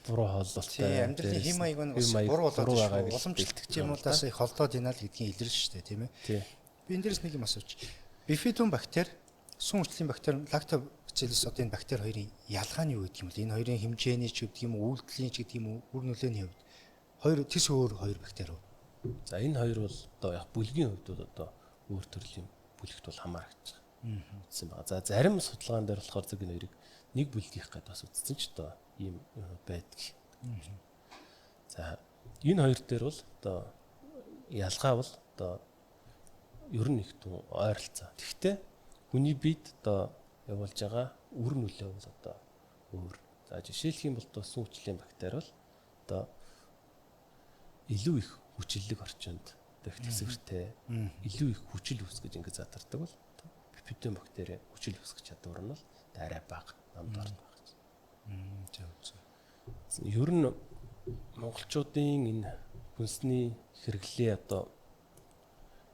буруу хооллолтой амьдралын хэм маяг нь бас буруу болоод байгаа гэж уламжлалт юмудаас их холдоод ийна л гэдгийг илэрнэ шүү дээ, тийм ээ. Би энэ дээрс нэг юм асууч. Бифидум бактери, сүн хүчлийн бактери, лактобациллус одоо энэ бактери хоёрын ялгаа нь юу гэдэг юм бэ? Энэ хоёрын хэмжээний ч гэдэг юм уу, үйлдэлийн ч гэдэг юм уу, үр нөлөөний хувьд хоёр тис өөр хоёр бактери үү? За энэ хоёр бол одоо яг бүлгийн хувьд бол одоо өөр төрлийн бүлэгт бол хамаарч байгаа. Үзсэн байгаа. За зарим судалгаан дээр болохоор зөв энэ хоёрыг нэг бүлгийнх гэдээ бас үзсэн ч одоо ийм байдаг. За энэ хоёр дээр бол одоо ялгаа бол одоо ер нь их тун ойролцоо. Гэхдээ хүний бид одоо явуулж байгаа үр нөлөө бол одоо өөр. За жишээлх юм бол одоо сүн хүчлийн бактери бол одоо илүү их хүчлэг орчинд дэх төсвөртэй илүү их хүчил үүсгэж ингэж задардаг бол бифидум бактери хүчил үүсгэх чадвар нь бол арай бага намд орно байна. Ер нь монголчуудын энэ хүнсний хэрэглээ одоо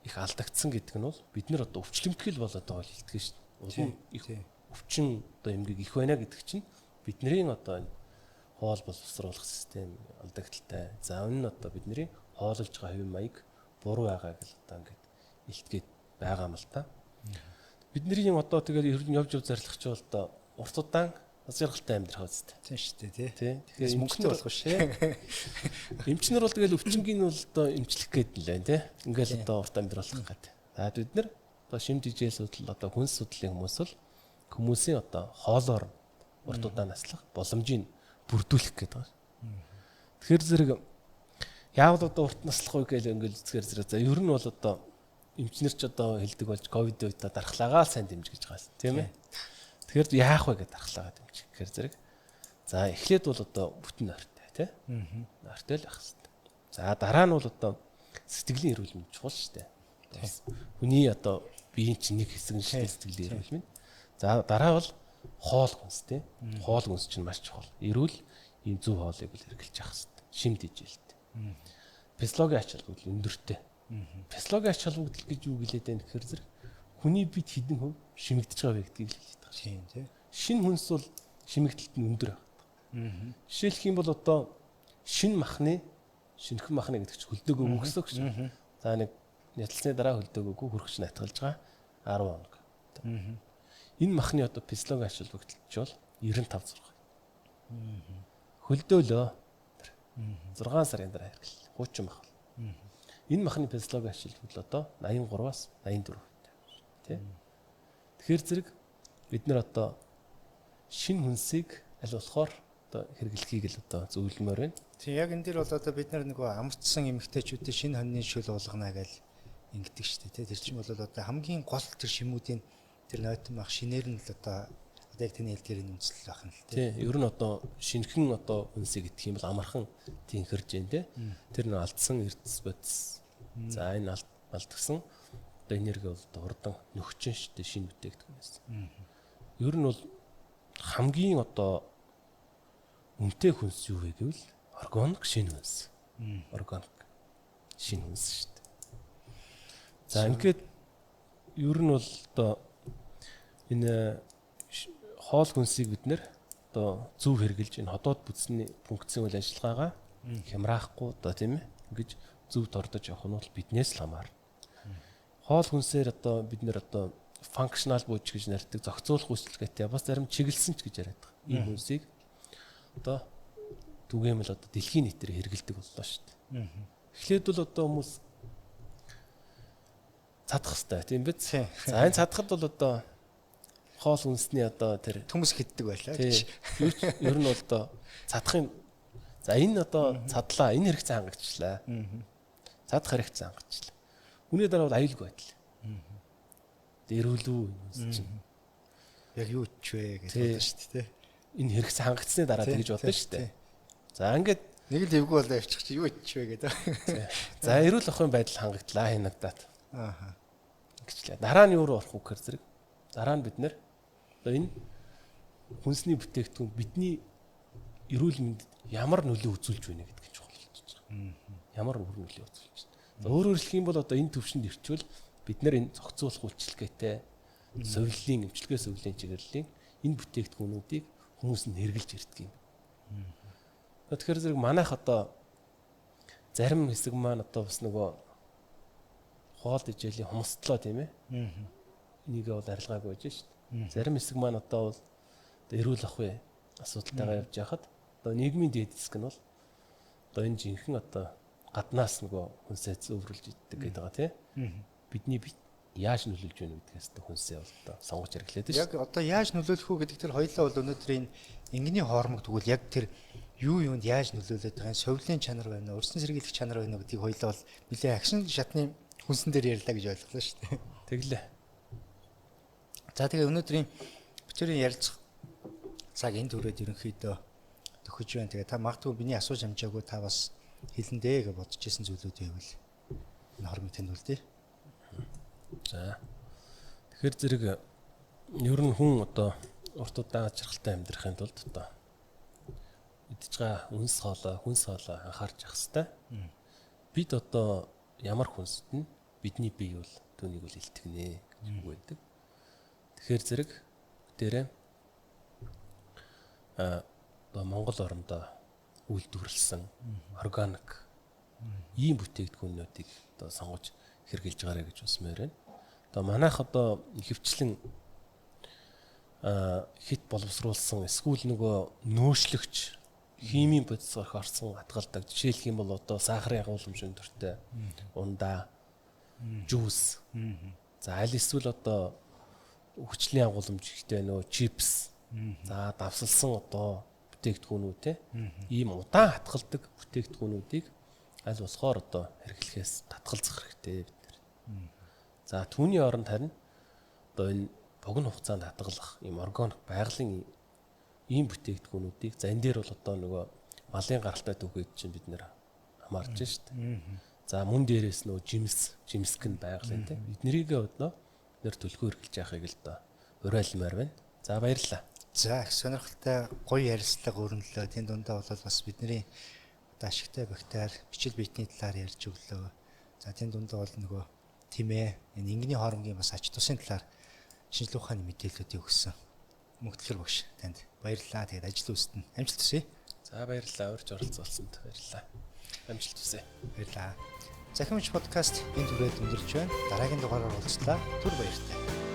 их алдагдсан гэдэг нь бол бид нар одоо өвчлөмтгэл болоод байгаа л хэлдэг шүү дээ. Улам их өвчин одоо эмгэг их байна гэдэг чинь бидний одоо энэ хоол боловсруулах систем алдагдaltaй. За энэ нь одоо бидний хооллож байгаа хэвийн маяг буруу байгааг л одоо ингээд илтгээд байгаа юм л та. Бидний юм одоо тэгээд ер нь явж зарлах чи бол одоо урт удаан жаргалтай амьдрах үстэй. Тийм шүү дээ тий. Тэгэхээр мөнгөтэй болох шүү. Эмчнэр бол тэгэл өвчнгийн бол одоо эмчлэх гээд л байна тий. Ингээл одоо урт амьдрах гээд. За бид нар одоо шим жижиг судал одоо хүнс судлалын хүмүүс бол хүмүүсийн одоо хоолоор урт удаан наслах боломжийг бүрдүүлэх гээд байгаа. Тэгэхээр зэрэг яавал одоо урт наслах уу гэж ингээл үзэхээр зэрэг за ер нь бол одоо эмчнэр ч одоо хэлдэг болж ковид үед дархлаагаа сайн дэмжиж байгаа тийм ээ. Тэгэхээр яах вэ гэдэг дархлаагаа дэмжих гэхээр зэрэг за эхлээд бол одоо бүтэн нойртой тий. Нойртой л байх хэрэгтэй. За дараа нь бол одоо сэтгэлийн эрүүл мэнд чухал шүү дээ. Хүний одоо биеийн чинь нэг хэсэг нь шүү дээ сэтгэлийн эрүүл мэнд. За дараа бол хоол хүнс тий. Хоол хүнс чинь маш чухал. Эрүүл ийм зөв хоолыг бол хэрэглэж явах хэрэгтэй. Шимт ижилт. Физиологийн ач холбогдол өндөртэй. Физиологийн ач холбогдол гэж юу гэлээд байна гэхээр зэрэг хүний бид хэдэн хөв шимэгдэж байгаа вэ гэдгийг хэлээд байгаа Тийм тий. шинэ хүнс бол шимэгдэлт нь өндөр байна. Жишээлх юм бол одоо шинэхэн махны гэдэг чинь хөлдөөгөө өгсөг гэж. За нэг няталсны дараа хөлдөөгөө хүрч натгалж байгаа 10 хоног. Энэ махны одоо физиологийн ач холбогдолч бол 95 6. Хөлдөөлөө 6 сарын дараа хэрэглээ. Хуучин мах. Энэ махны физиологийн ач холбогдол одоо 83-аас 84%. Тэ. Тэгэхээр зэрэг бид нар одоо шинэ хүнсийг аль болохоор одоо хэрэглэхийг л одоо зөвлөмөр байна. Тийм яг энэ дэр бол одоо бид нар нөгөө амтсан эмэгтэйчүүдийн шинэ хоньны шүл болгоно гэж ингэдэг шүү дээ. Тэр чинь бол одоо хамгийн гол тэр шимүүдийн тэр нойтон мах шинээр нь л одоо яг таны хэлдгээр нь үндэслэл байх юм л тийм. Ер нь одоо шинэхэн одоо хүнсийг идэх юм бол амархан тэнхэрж जैन тэ. Тэр нь алдсан эрдэс бодис. За энэ алдсан одоо энерги бол одоо хурдан нөхчин шүү дээ шинэ бүтээгдэхүүнээс. Ер нь бол хамгийн одоо үнэтэй хүнс юу вэ гэвэл органик шинэ хүнс. Органик шинэ хүнс шүү дээ. За ингээд ер нь бол одоо энэ хоол хүнсийг бид нэр одоо зөв хэрэгжилж энэ ходоод бүтсний функцийн үйл ажиллагаагаа хямраахгүй одоо тийм ээ ингэж зөв дордож явах нь бол биднээс л хамаарна. Хоол хүнсээр одоо бид нэр одоо functional бууж гэж нарьдаг зохицуулах үйлчилгээтэй бас зарим чиглэлсэн ч гэж яриад байгаа. Ийм хүнсийг одоо түгээмэл одоо дэлхийн нийтээр хэрэгэлдэг боллоо шүү дээ. Эхлээд бол одоо хүмүүс цадах хэрэгтэй тийм биз? За энэ цадахад бол одоо хоол хүнсний одоо тэр хүмүүс хиддэг байлаа гэж. Ер нь бол одоо цадахын за энэ одоо цадлаа энэ хэрэгцээ хангагчлаа. Цадах хэрэгцээ хангагчлаа. Үүний дараа бол аюулгүй байдал. Дэрүүлүү юм чинь. Яг юу ч вэ гэж бодсон шүү дээ. Энэ хэрэгцээ хангацсны дараа тэгж бодсон шүү дээ. За ингээд нэг л эвгүй болоо явчих чи юу ч вэ гэдэг. За эрүүл ахуйн байдал хангагдлаа хянагдаад. Ааха. Ингэчлээ. Дараа нь юу руу орох вэ гэхээр зэрэг дараа нь бид нэр одоо энэ хүнсний бүтээгдэхүүн бидний эрүүл мэндэд ямар нөлөө үзүүлж байна гэдгийг чухал болчихж байгаа. Ямар нөлөө үзүүлж байна. За өөрөөр хэлэх юм бол одоо энэ төвшөнд ирчвэл бид нэр энэ зохицуулах үйлчилгээтэй совиллийн эмчилгээ совиллийн чиглэлийн энэ бүтээгдэхүүнүүдийг хүмүүс нь хэрэгжилж ирдэг юм. Тэгэхээр зэрэг манайх одоо зарим хэсэг маань одоо бас нөгөө хоол ижээлийн хумсдлоо тийм ээ. Энийг бол арилгаагүй байж шүү дээ. Зарим хэсэг маань одоо бол эрүүл ахуй асуудалтайгаа явж байхад одоо нийгмийн дээд хэсэг нь бол одоо энэ жинхэнэ одоо гаднаас нөгөө хүнсээ зөвөрлж иддэг гэдэг байгаа тийм. Бидний яаж нөлөөлж байна гэдгээс хүнсээ бол одоо сонгож хэрэглээд шүү. Яг одоо яаж нөлөөлөх үү гэдэг тэр хоёлаа бол өнөөдөр энэ энгийн хоормог тэгвэл яг тэр юу юунд яаж нөлөөлөд байгаа нь совлын чанар байна уу, өрсөн сэргийлэх чанар байна уу гэдгийг хоёлаа бол нэлээд агшин шатны хүнсэн дээр ярьлаа гэж ойлголоо шүү дээ. Тэглээ. За тэгээ өнөөдрийн бичвэрийн ярилцах цаг энэ төрөд ерөнхийдөө төгөж байна. Тэгээ та магадгүй миний асууж амжаагүй та бас хэлэндээ гэж бодож исэн зүйлүүд байвал энэ хормыг танилцуулъя. За. Тэгэхээр зэрэг ер нь хүн одоо урт удаан жаргалтай амьдрахын тулд одоо идж байгаа хүнс хоолой анхаарч явах хэрэгтэй. Бид одоо ямар хүнсэд нь бидний бие бол түүнийг бол илтгэнэ гэж үгүйдэг. Тэгэхээр зэрэг дээрээ одоо Монгол орондоо үйлдвэрлэсэн органик ийм бүтээгдэхүүнүүдийг одоо сонгож хэрэгжилж байгаарэ гэж усмээр байна. Одоо манайх одоо хөвчлэн хит боловсруулсан эсвэл нөгөө нөөшлөгч химийн бодисоор орсон хатгалдаг. Жишээлх юм бол одоо сахарын агуулмж өндөртэй ундаа, жуус. За аль эсвэл одоо хүчлийн агуулмж ихтэй нөө чипс. За давсалсан одоо бүтээгдэхүүнүүд те. Ийм удаан хатгалдаг бүтээгдэхүүнүүдийг аль болохоор одоо хэрэглэхээс татгалзах хэрэгтэй бид нар. За түүний оронд харин одоо энэ богино хугацаанд хадгалах ийм органик байгалийн ийм бүтээгдэхүүнүүдийг за энэ дээр бол одоо нөгөө малын гаралтай түгээд чинь бид нэр хамаарч штт. За мөн дээрээс нөө жимск нь байгалийн те. Эднэрийгээ өднөө нэр төлхөө эргэлж яахыг л доо уриалмаар байна. За баярлалаа. За их сонирхолтой гоё ярилцлага өрнөлөө. Тэн дундаа бол бас бидний ашигтай бактери бичил биетний талаар ярьж өглөө. За тэн дундаа бол нөгөө тимээ энэ ингэний хоромгийн бас ач тусын талаар шинжилгээ ухааны мэдээллүүдийг өгсөн. Мөнхтөлөр багш танд баярлалаа. Тэгээд ажил үстэн амжилт хүсье. За баярлалаа. Урьж оролцуулсанд баярлалаа. Амжилт хүсье. Баярлалаа. Захимч подкаст энэ түрээд өндөрлж байна. Дараагийн дугаараар уулзлаа. Түр баяртай.